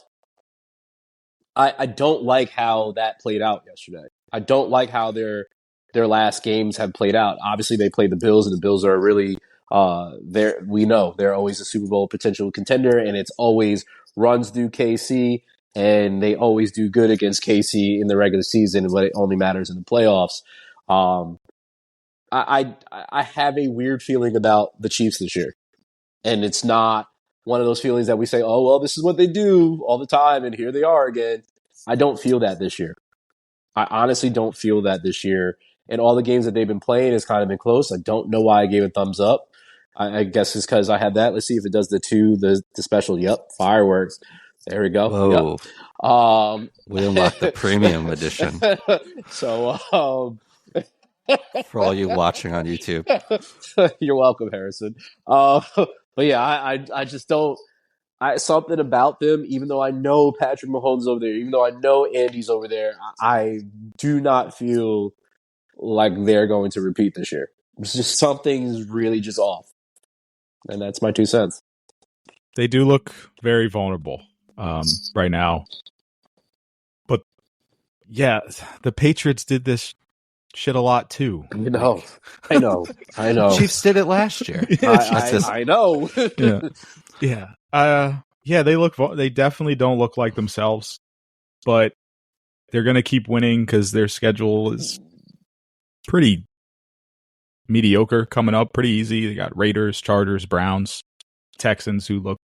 I don't like how that played out yesterday. I don't like how their last games have played out. Obviously, they played the Bills, and the Bills are really we know they're always a Super Bowl potential contender, and it's always runs through KC, and they always do good against KC in the regular season, but it only matters in the playoffs. I have a weird feeling about the Chiefs this year, and it's not one of those feelings that we say, oh, well, this is what they do all the time, and here they are again. I don't feel that this year. I honestly don't feel that this year. And all the games that they've been playing has kind of been close. I don't know why I gave a thumbs up. I guess it's because I had that. Let's see if it does the special. Yep, fireworks. There we go. Whoa. Yep. We unlocked the premium edition. So, for all you watching on YouTube. You're welcome, Harrison. But yeah, I just don't. Something about them, even though I know Patrick Mahomes over there, even though I know Andy's over there, I do not feel like they're going to repeat this year. It's just something's really just off. And that's my 2 cents. They do look very vulnerable right now. But yeah, the Patriots did this shit a lot too. I know. Chiefs did it last year. I know. Yeah. They definitely don't look like themselves, but they're going to keep winning because their schedule is pretty mediocre coming up, pretty easy. They got Raiders, Chargers, Browns, Texans, who look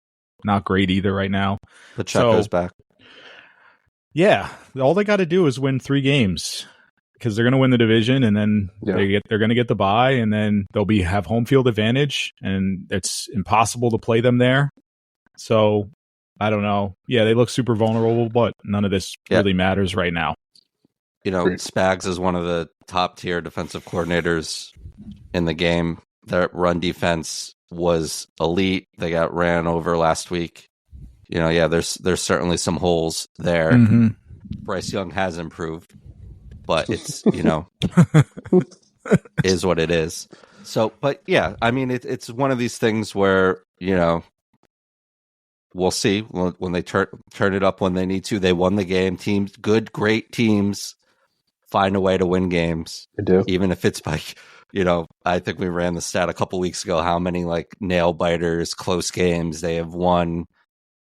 not great either right now. Pacheco's back. Yeah, all they got to do is win 3 games because they're going to win the division, and then they're going to get the bye, and then they'll have home field advantage, and it's impossible to play them there. So I don't know. Yeah, they look super vulnerable, but none of this really matters right now. You know, Spags is one of the top tier defensive coordinators in the game. Their run defense was elite. They got ran over last week. You know, yeah, there's certainly some holes there. Mm-hmm. Bryce Young has improved, but it's, is what it is. So, but yeah, I mean, it's one of these things where, we'll see when they turn it up when they need to. They won the game. Great teams find a way to win games. They do. Even if it's by, I think we ran the stat a couple weeks ago, how many like nail biters, close games they have won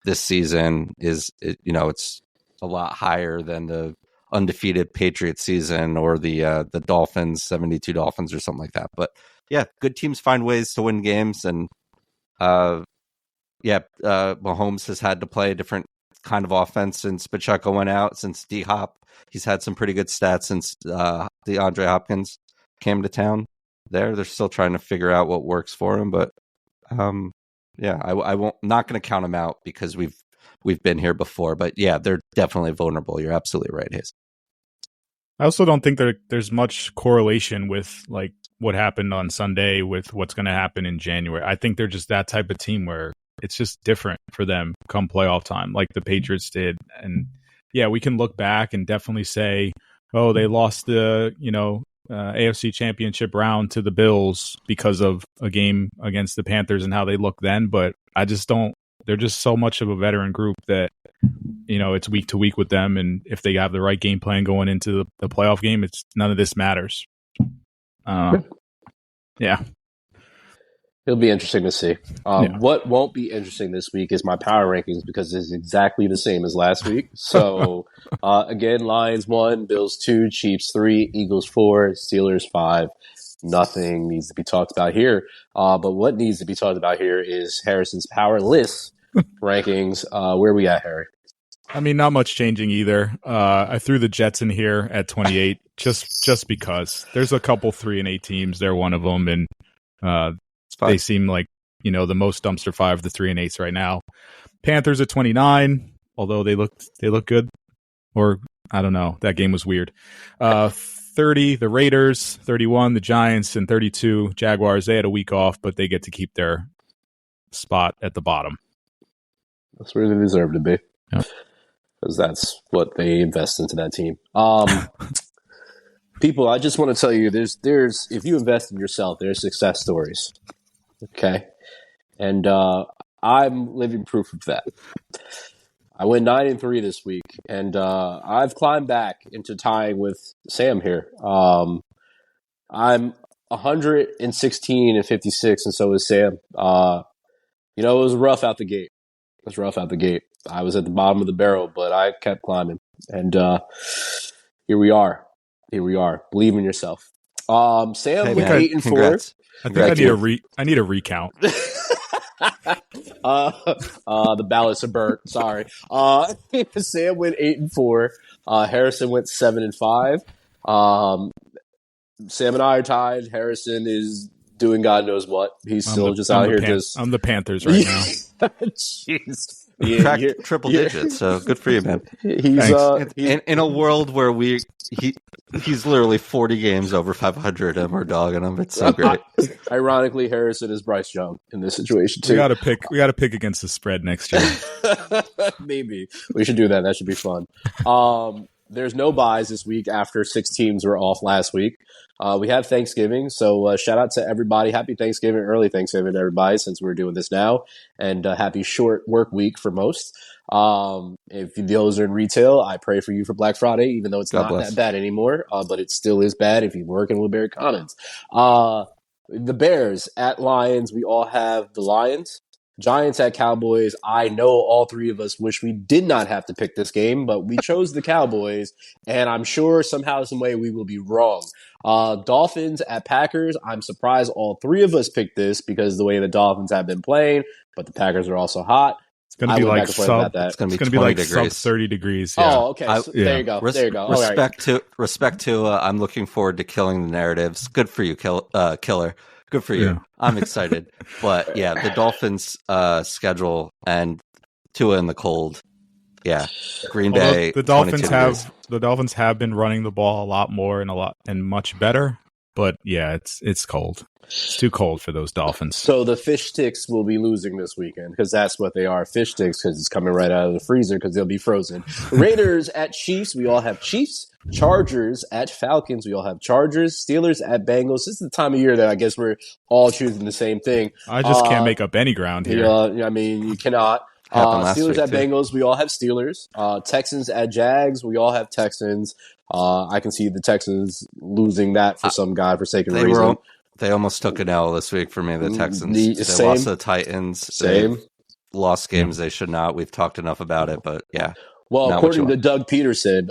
this season it's a lot higher than the undefeated Patriots season or the Dolphins, 72 Dolphins or something like that. But yeah, good teams find ways to win games. And Mahomes has had to play a different kind of offense since Pacheco went out, since D-Hop. He's had some pretty good stats since DeAndre Hopkins came to town. They're still trying to figure out what works for him, but I won't, not going to count them out because we've been here before. But yeah, they're definitely vulnerable. You're absolutely right, Hayes. I also don't think there's much correlation with like what happened on Sunday with what's going to happen in January. I think they're just that type of team where it's just different for them come playoff time, like the Patriots did. And yeah, we can look back and definitely say, oh, they lost the AFC Championship round to the Bills because of a game against the Panthers and how they look then. But I just don't. They're just so much of a veteran group that it's week to week with them, and if they have the right game plan going into the playoff game, it's none of this matters. Yeah. It'll be interesting to see. What won't be interesting this week is my power rankings because it's exactly the same as last week. So, again, Lions 1, Bills 2, Chiefs 3, Eagles 4, Steelers 5. Nothing needs to be talked about here. But what needs to be talked about here is Harrison's powerless rankings. Where are we at, Harry? I mean, not much changing either. I threw the Jets in here at 28 just because. There's a couple 3-8 teams. They're one of them, and they seem like, the most dumpster fire of the 3-8s right now. Panthers at 29, although they look good. Or, I don't know. That game was weird. 30, the Raiders. 31, the Giants. And 32, Jaguars. They had a week off, but they get to keep their spot at the bottom. That's where they deserve to be. Yeah. Because that's what they invest into that team. People, I just want to tell you, there's if you invest in yourself, there's success stories. Okay? And I'm living proof of that. I went 9-3 this week, and I've climbed back into tying with Sam here. I'm 116-56, and so is Sam. It was rough out the gate. I was at the bottom of the barrel, but I kept climbing, and here we are. Believe in yourself. Sam went 8-4. I think I need a recount. The ballots are burnt. Sorry. Sam went 8-4. Harrison went 7-5. Sam and I are tied. Harrison is doing God knows what. He's still just out here. I'm the Panthers right now. Jeez. Cracked triple digits, so good for you, man. He's in a world where he's literally 40 games over 500, and we're dogging him. It's so great. Ironically, Harrison is Bryce Young in this situation too. We got to pick against the spread next year. Maybe we should do that. That should be fun. There's no buys this week after 6 teams were off last week. We have Thanksgiving, so shout out to everybody. Happy Thanksgiving, early Thanksgiving to everybody, since we're doing this now, and happy short work week for most. If those are in retail, I pray for you for Black Friday, even though it's not that bad anymore, but it still is bad if you work in Woodbury Commons. The Bears at Lions, we all have the Lions. Giants at Cowboys. I know all three of us wish we did not have to pick this game, but we chose the Cowboys, and I'm sure somehow, some way we will be wrong. Dolphins at Packers. I'm surprised all three of us picked this because of the way the Dolphins have been playing, but the Packers are also hot. It's going to be like sub 30 degrees. Yeah. Oh, okay. There you go. There you go. Respect to I'm looking forward to killing the narratives. Good for you, Killer. Good for you. Yeah. I'm excited. But yeah, the Dolphins schedule and Tua in the cold. Yeah. Green Bay. The Dolphins have been running the ball a lot more and much better. But yeah, it's cold. It's too cold for those Dolphins. So the fish sticks will be losing this weekend because that's what they are, fish sticks, because it's coming right out of the freezer because they'll be frozen. Raiders at Chiefs. We all have Chiefs. Chargers at Falcons. We all have Chargers. Steelers at Bengals. This is the time of year that I guess we're all choosing the same thing. I just can't make up any ground here. I mean, you cannot. Steelers at Bengals. We all have Steelers. Texans at Jags. We all have Texans. I can see the Texans losing that for some godforsaken reason. They almost took an L this week for me, the Texans. They lost to the Titans. Same. They've lost games they should not. We've talked enough about it, but yeah. Well, according to Doug Peterson,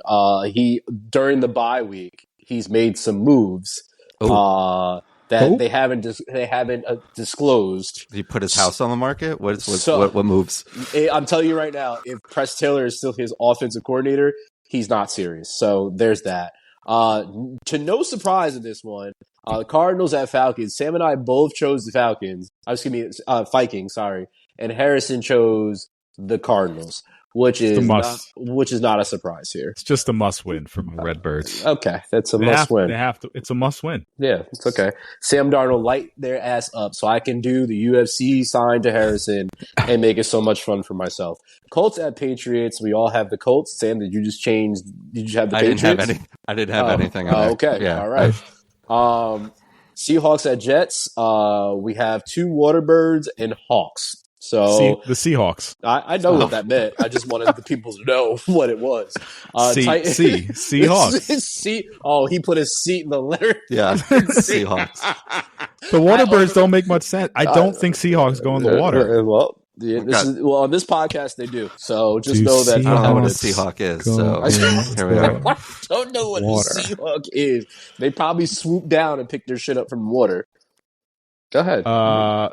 during the bye week, he's made some moves that they haven't disclosed. Did he put his house on the market? What moves? I'm telling you right now, if Press Taylor is still his offensive coordinator, he's not serious. So there's that. To no surprise in this one, the Cardinals at Falcons. Sam and I both chose the Vikings. Sorry, and Harrison chose the Cardinals, which is not a surprise here. It's just a must win for my Redbirds. Okay, that's a must win. They have to. It's a must win. Yeah, it's okay. Sam Darnold light their ass up so I can do the UFC sign to Harrison and make it so much fun for myself. Colts at Patriots. We all have the Colts. Sam, did you just change? Did you have the Patriots? I didn't have anything. Okay, yeah. All right. Seahawks at Jets. We have 2 Waterbirds and Hawks. So the Seahawks. I know what that meant. I just wanted the people to know what it was. Seahawks. Oh, he put his seat in the letter. Yeah, Seahawks. The Waterbirds don't make much sense. I don't think Seahawks go in the water. Well, on this podcast they do. So just know that. I don't know what a Seahawk is. So here we are. I don't know what a Seahawk is. They probably swoop down and pick their shit up from the water. Go ahead.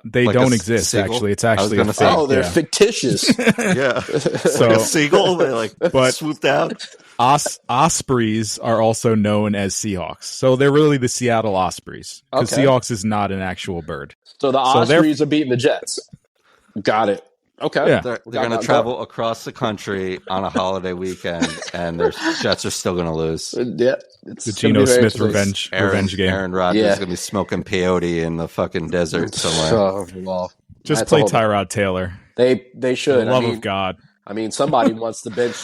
They like don't exist. Seagull? Actually, it's actually a thing. Oh, they're fictitious. Yeah, so like a seagull. They swoop down. Ospreys are also known as Seahawks, so they're really the Seattle Ospreys because Seahawks is not an actual bird. So the Ospreys are beating the Jets. Got it. Okay. Yeah. They're going to travel across the country on a holiday weekend, and their Jets are still going to lose. Yeah. It's the Geno Smith revenge game. Aaron Rodgers is going to be smoking peyote in the fucking desert somewhere. Just play Tyrod Taylor. They should. For the love of God. I mean, somebody wants to bench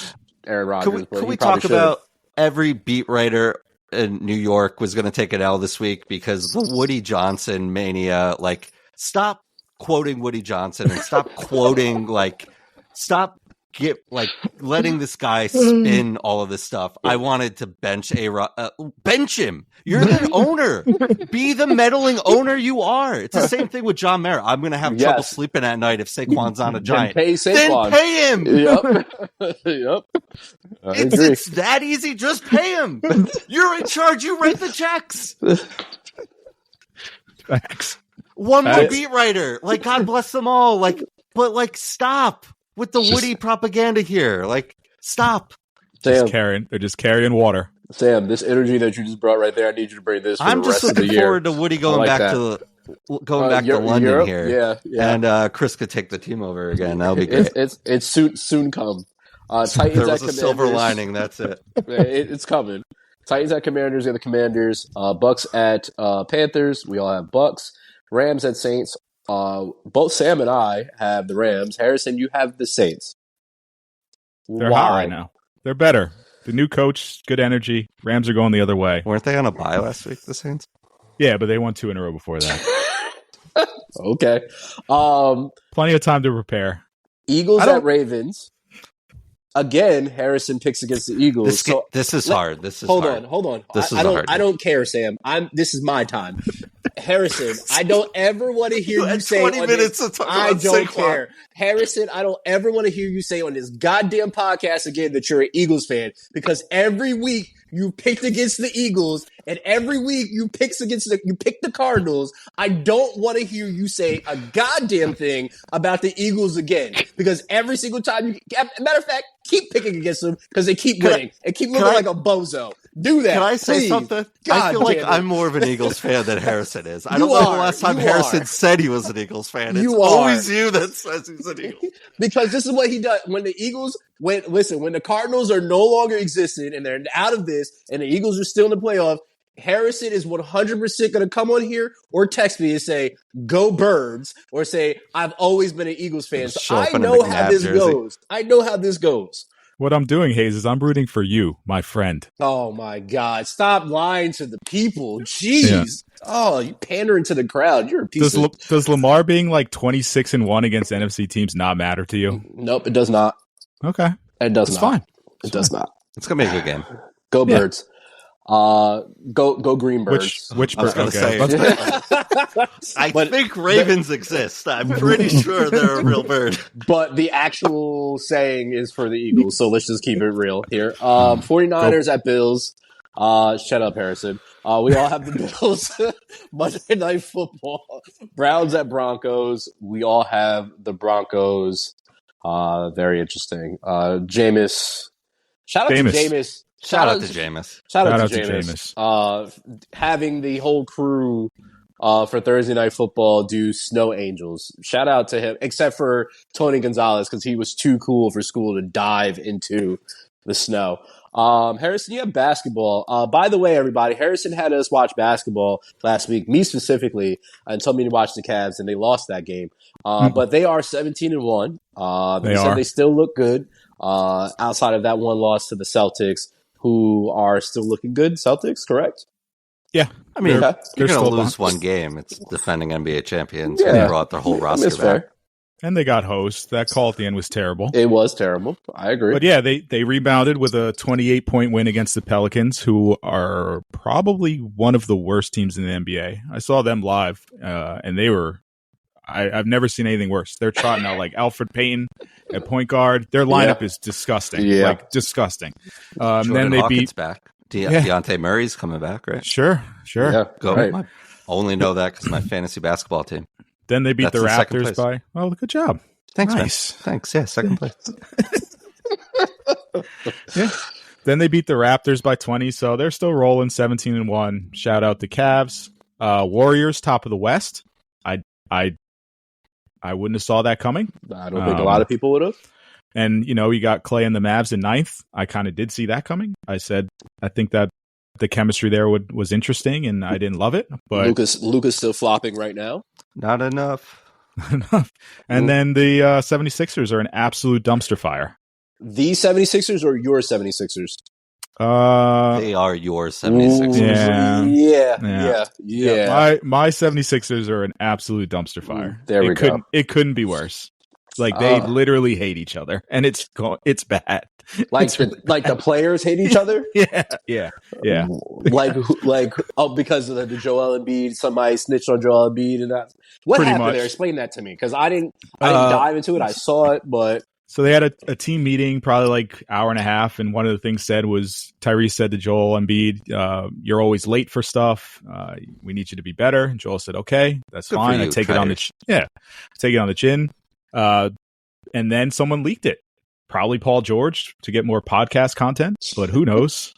Aaron Rodgers. Can we talk about every beat writer in New York was going to take an L this week because the Woody Johnson mania? Like, stop quoting Woody Johnson and stop quoting letting this guy spin all of this stuff. I wanted to bench bench him. You're the owner. Be the meddling owner you are. It's the same thing with John Mara. I'm going to have trouble sleeping at night if Saquon's on a Giant. Then pay him. Yep. It's that easy. Just pay him. You're in charge. You write the checks. Thanks. One more beat writer. God bless them all. But stop with the Woody propaganda here. Stop. Sam, they're just carrying water. Sam, this energy that you just brought right there, I need you to bring this for the rest of the year. I'm just looking forward to Woody going back to London Europe? here. Yeah. And Chris could take the team over again. That'll be great. It's soon come. Titans there was a silver lining. That's it. It's coming. Titans at Commanders. The other Commanders. Bucks at Panthers. We all have Bucks. Rams at Saints. Both Sam and I have the Rams. Harrison, you have the Saints. They're hot right now. They're better. The new coach, good energy. Rams are going the other way. Weren't they on a bye last week, the Saints? Yeah, but they won 2 in a row before that. Okay. Plenty of time to prepare. Eagles at Ravens. Again, Harrison picks against the Eagles. This is hard. Hold on. I don't care, Sam. This is my time. Harrison, I don't ever want to hear you say 20 minutes to talk I about don't Saquon. care. Harrison, I don't ever want to hear you say on this goddamn podcast again that you're an Eagles fan because every week you picked against the Eagles and every week you pick the Cardinals. I don't want to hear you say a goddamn thing about the Eagles again because every single time matter of fact, keep picking against them because they keep winning and keep looking like a bozo. Do that. Can I say please. something? God I feel like it. I'm more of an Eagles fan than Harrison is. I don't know the last time Harrison said he was an Eagles fan. It's always you that says he's an Eagle. Because this is what he does. When the Cardinals are no longer existing and they're out of this and the Eagles are still in the playoff, Harrison is 100% going to come on here or text me and say, go Birds, or say, I've always been an Eagles fan. So I know how this goes. I know how this goes. What I'm doing, Hayes, is I'm rooting for you, my friend. Oh, my God. Stop lying to the people. Jeez. Yeah. Oh, you pandering to the crowd. You're a piece of... Does Lamar being 26-1 against NFC teams not matter to you? Nope, it does not. Okay. It does not. Fine. It does not. It's going to be a good game. Go Birds. Go Green Birds. Which bird? Okay. I think ravens exist. I'm pretty sure they're a real bird. But the actual saying is for the Eagles, so let's just keep it real here. 49ers at Bills. Shut up, Harrison. We all have the Bills. Monday Night Football. Browns at Broncos. We all have the Broncos. Very interesting. Jameis. Shout out to Jameis. Shout out to Jameis. Shout out to Jameis. Having the whole crew for Thursday Night Football do Snow Angels. Shout out to him, except for Tony Gonzalez because he was too cool for school to dive into the snow. Harrison, you have basketball. By the way, everybody, Harrison had us watch basketball last week, me specifically, and told me to watch the Cavs, and they lost that game. But they are 17-1. They said they still look good outside of that one loss to the Celtics, who are still looking good. Celtics, correct? Yeah. I mean, Okay. you're going to still lose behind. one game. It's defending NBA champions. Yeah. They brought their whole roster That's back. fair. And they got host. That call at the end was terrible. It was terrible. I agree. But yeah, they rebounded with a 28-point win against the Pelicans, who are probably one of the worst teams in the NBA. I saw them live, and they were. I've never seen anything worse. They're trotting out like Alfred Payton at point guard. Their lineup is disgusting. Yeah. Like disgusting. Jordan Then they Hawkins beat back. Deontay Murray's coming back, right? Sure. Yeah, Go. right. I only know that because my fantasy basketball team. Then they beat That's the in second Raptors place. by. Oh, good job. Thanks, Nice. man. Thanks. Yeah, second place. Yeah. Then they beat the Raptors by 20, so they're still rolling 17-1. Shout out to Cavs. Warriors, top of the West. I wouldn't have saw that coming. I don't think a lot of people would have. And, you got Clay and the Mavs in ninth. I kind of did see that coming. I said, I think that the chemistry there was interesting, and I didn't love it. But Luka's still flopping right now. Not enough. And then the 76ers are an absolute dumpster fire. The 76ers or your 76ers? They are your 76ers. Yeah. My 76ers are an absolute dumpster fire. There we go. It couldn't be worse. Like they literally hate each other, and it's bad. Like the players hate each other. Yeah. Because of the Joel Embiid, somebody snitched on Joel Embiid, and that. What Pretty happened much. there? Explain that to me, because I didn't dive into it. I saw it, but So they had a team meeting, probably like hour and a half, and one of the things said was Tyrese said to Joel Embiid, "You're always late for stuff. We need you to be better." And Joel said, "Okay, that's Good fine. for I you, take it on the take it on the chin." And then someone leaked it. Probably Paul George to get more podcast content, but who knows?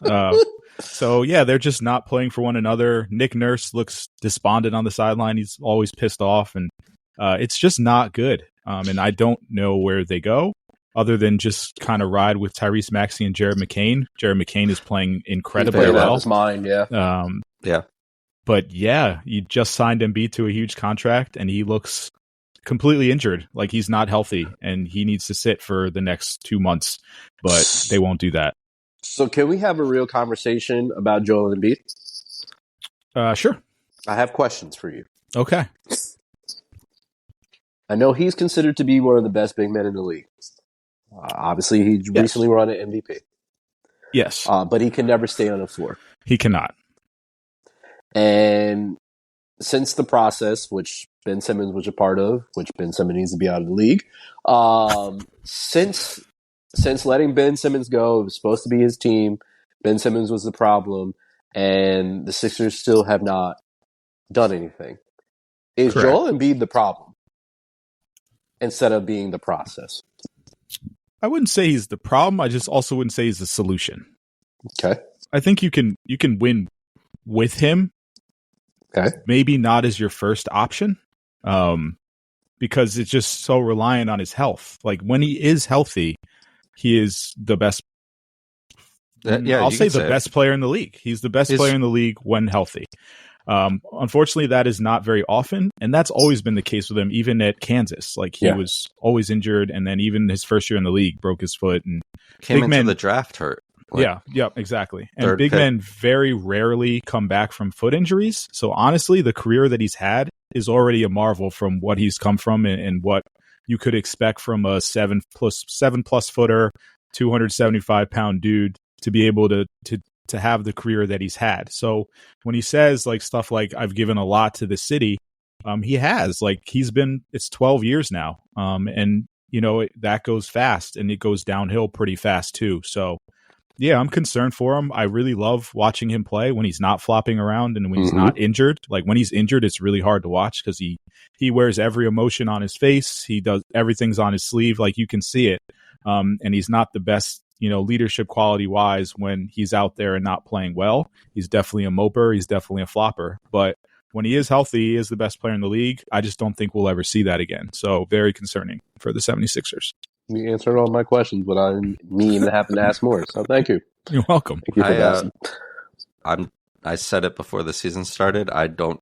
So yeah, they're just not playing for one another. Nick Nurse looks despondent on the sideline. He's always pissed off, and it's just not good. And I don't know where they go other than just kind of ride with Tyrese Maxey and Jared McCain. Jared McCain is playing incredibly well. His mind, yeah. Yeah. But yeah, you just signed Embiid to a huge contract, and he looks completely injured. Like he's not healthy, and he needs to sit for the next 2 months. But they won't do that. So can we have a real conversation about Joel Embiid? Sure. I have questions for you. Okay. I know he's considered to be one of the best big men in the league. Obviously, he recently won an MVP. Yes. But he can never stay on the floor. He cannot. And since the process, which Ben Simmons was a part of, which Ben Simmons needs to be out of the league, since letting Ben Simmons go, it was supposed to be his team. Ben Simmons was the problem, and the Sixers still have not done anything. Is Correct. Joel Embiid the problem instead of being the process? I wouldn't say he's the problem. I just also wouldn't say he's the solution. Okay. I think you can win with him. Okay. Maybe not as your first option, because it's just so reliant on his health. Like when he is healthy, he is the best. I'll say the best player in the league. He's the best player in the league when healthy. Unfortunately, that is not very often, and that's always been the case with him. Even at Kansas, like he was always injured, and then even his first year in the league broke his foot and came into the draft hurt. Exactly. And big men very rarely come back from foot injuries. So honestly, the career that he's had is already a marvel from what he's come from and what you could expect from a 7+ footer, 275-pound dude to be able to have the career that he's had. So when he says like stuff like I've given a lot to the city, he has. Like it's 12 years now. And that goes fast, and it goes downhill pretty fast too. So yeah, I'm concerned for him. I really love watching him play when he's not flopping around and when he's not injured. Like when he's injured, it's really hard to watch because he wears every emotion on his face. He does everything's on his sleeve. Like you can see it. And he's not the best, leadership quality wise when he's out there and not playing well. He's definitely a moper. He's definitely a flopper. But when he is healthy, he is the best player in the league. I just don't think we'll ever see that again. So very concerning for the 76ers. You answered all my questions, but I didn't mean to happen to ask more. So thank you. You're welcome. Thank you for asking. I said it before the season started. I don't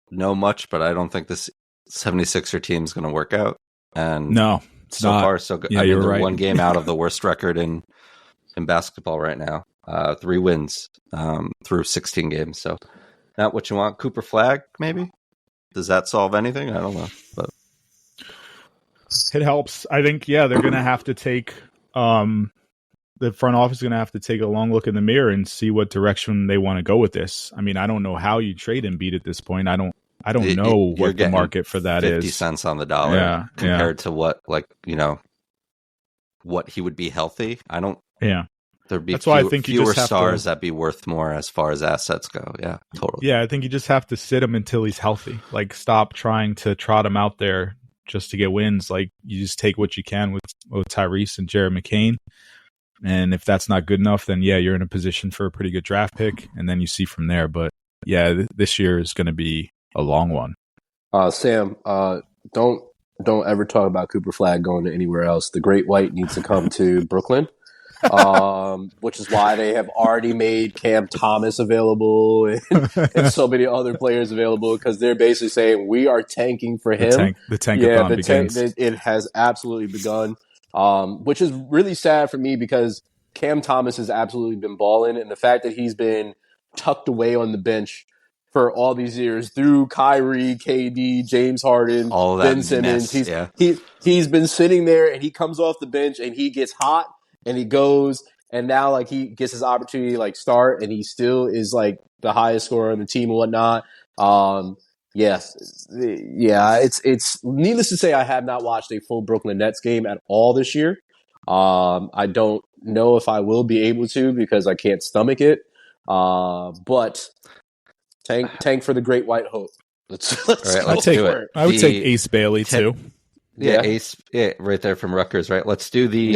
know much, but I don't think this 76er team is going to work out. And no, so far, so good. Yeah, you're right. One game out of the worst record in basketball right now. 3 wins through 16 games. So not what you want. Cooper Flag, maybe? Does that solve anything? I don't know. But it helps. I think, they're going to have to take the front office is going to have to take a long look in the mirror and see what direction they want to go with this. I mean, I don't know how you trade Embiid at this point. I don't know what the market for that 50 is. 50 cents on the dollar compared to what, what he would be healthy. I don't. Yeah. There'd be That's why I think you fewer just have stars that'd be worth more as far as assets go. Yeah, totally. Yeah, I think you just have to sit him until he's healthy. Like, stop trying to trot him out there just to get wins. Like, you just take what you can with Tyrese and Jared McCain. And if that's not good enough, then you're in a position for a pretty good draft pick, and then you see from there. But this year is going to be a long one. Sam, don't ever talk about Cooper Flag going to anywhere else. The Great White needs to come to Brooklyn, which is why they have already made Cam Thomas available and so many other players available, because they're basically saying we are tanking for him. The tankathon begins. It has absolutely begun. Which is really sad for me because Cam Thomas has absolutely been balling, and the fact that he's been tucked away on the bench for all these years through Kyrie, KD, James Harden, all of Ben Simmons. He's been sitting there, and he comes off the bench and he gets hot and he goes, and now he gets his opportunity to start, and he still is the highest scorer on the team and whatnot. Yes. Yeah, it's needless to say, I have not watched a full Brooklyn Nets game at all this year. I don't know if I will be able to because I can't stomach it. But tank for the Great White Hope. Let's do it. I would take Ace Bailey too. Yeah, Ace, right there from Rutgers, right? Let's do the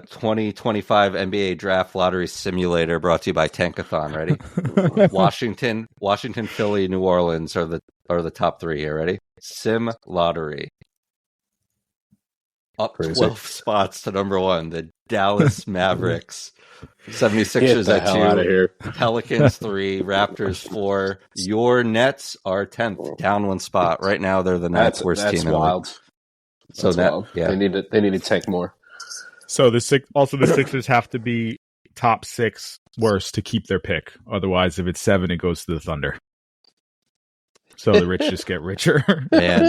2025 NBA Draft Lottery Simulator, brought to you by Tankathon. Ready? Washington, Philly, New Orleans are the top three here. Ready? Sim Lottery. Up 12 spots to number one, the Dallas Mavericks. 76ers at 2, Pelicans 3, Raptors 4. Your Nets are 10th, down one spot. Right now, they're the next worst team in the league. So they need to tank more. So the Sixers have to be top 6 worst to keep their pick. Otherwise, if it's 7, it goes to the Thunder. So the rich just get richer. Man,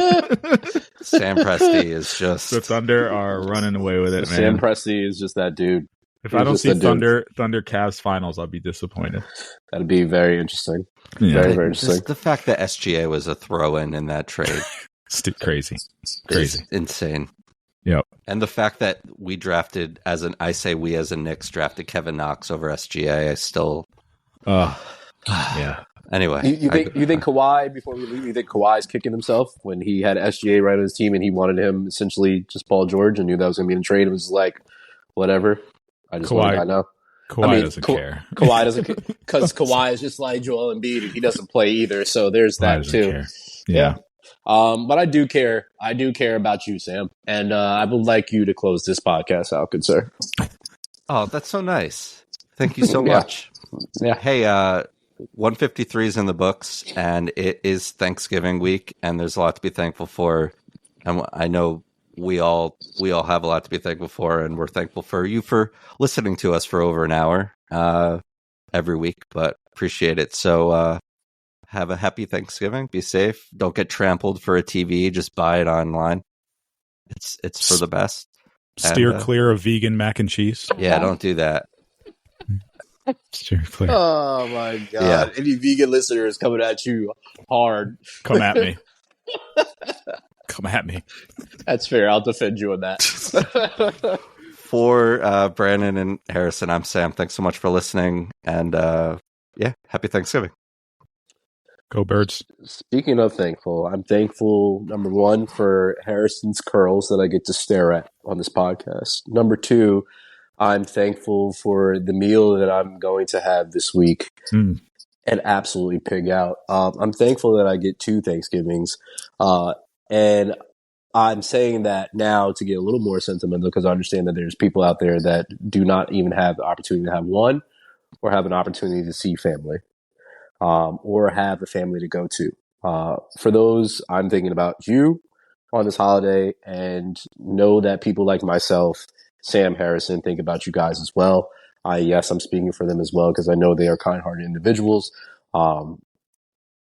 Sam Presti is just the Thunder are running away with it. Man, Sam Presti is just that dude. If I don't see Thunder Cavs finals, I'll be disappointed. That'd be very interesting. Yeah. Very, very interesting. Just the fact that SGA was a throw-in in that trade. Crazy. It's insane. Yep. And the fact that we drafted we as a Knicks drafted Kevin Knox over SGA, I still. Yeah. Anyway, you think Kawhi, before we leave, you think Kawhi's kicking himself when he had SGA right on his team and he wanted him essentially just Paul George and knew that was going to be in a trade? It was like, whatever. I just want to know. Kawhi doesn't care. Kawhi doesn't, because Kawhi is just like Joel Embiid and he doesn't play either. So there's that too. Care. Yeah. But I do care. I do care about you, Sam, and I would like you to close this podcast out, good sir. Oh, that's so nice. Thank you so much. Yeah. Hey, 153 is in the books, and it is Thanksgiving week, and there's a lot to be thankful for. And I know we all have a lot to be thankful for, and we're thankful for you for listening to us for over an hour every week, but appreciate it. So have a happy Thanksgiving. Be safe. Don't get trampled for a TV. Just buy it online. It's for the best. Steer clear of vegan mac and cheese. Yeah, don't do that. Steer clear. Oh my god! Yeah. Any vegan listeners coming at you hard? Come at me. Come at me. That's fair. I'll defend you on that. For Brandon and Harrison, I'm Sam. Thanks so much for listening, and happy Thanksgiving. Go Birds. Speaking of thankful, I'm thankful, number one, for Harrison's curls that I get to stare at on this podcast. Number two, I'm thankful for the meal that I'm going to have this week and absolutely pig out. I'm thankful that I get 2 Thanksgivings. And I'm saying that now to get a little more sentimental because I understand that there's people out there that do not even have the opportunity to have one or have an opportunity to see family. Or have a family to go to. For those, I'm thinking about you on this holiday, and know that people like myself, Sam Harrison, think about you guys as well. I'm speaking for them as well because I know they are kind-hearted individuals.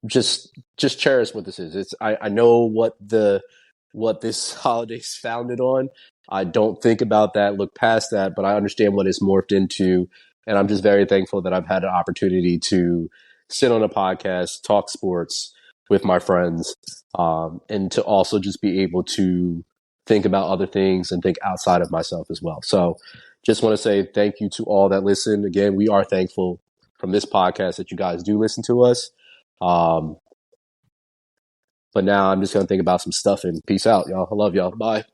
just cherish what this is. I know what this holiday's founded on. I don't think about that, look past that, but I understand what it's morphed into, and I'm just very thankful that I've had an opportunity to sit on a podcast, talk sports with my friends, and to also just be able to think about other things and think outside of myself as well. So just want to say thank you to all that listen. Again, we are thankful from this podcast that you guys do listen to us. But now I'm just going to think about some stuff and peace out, y'all. I love y'all. Bye.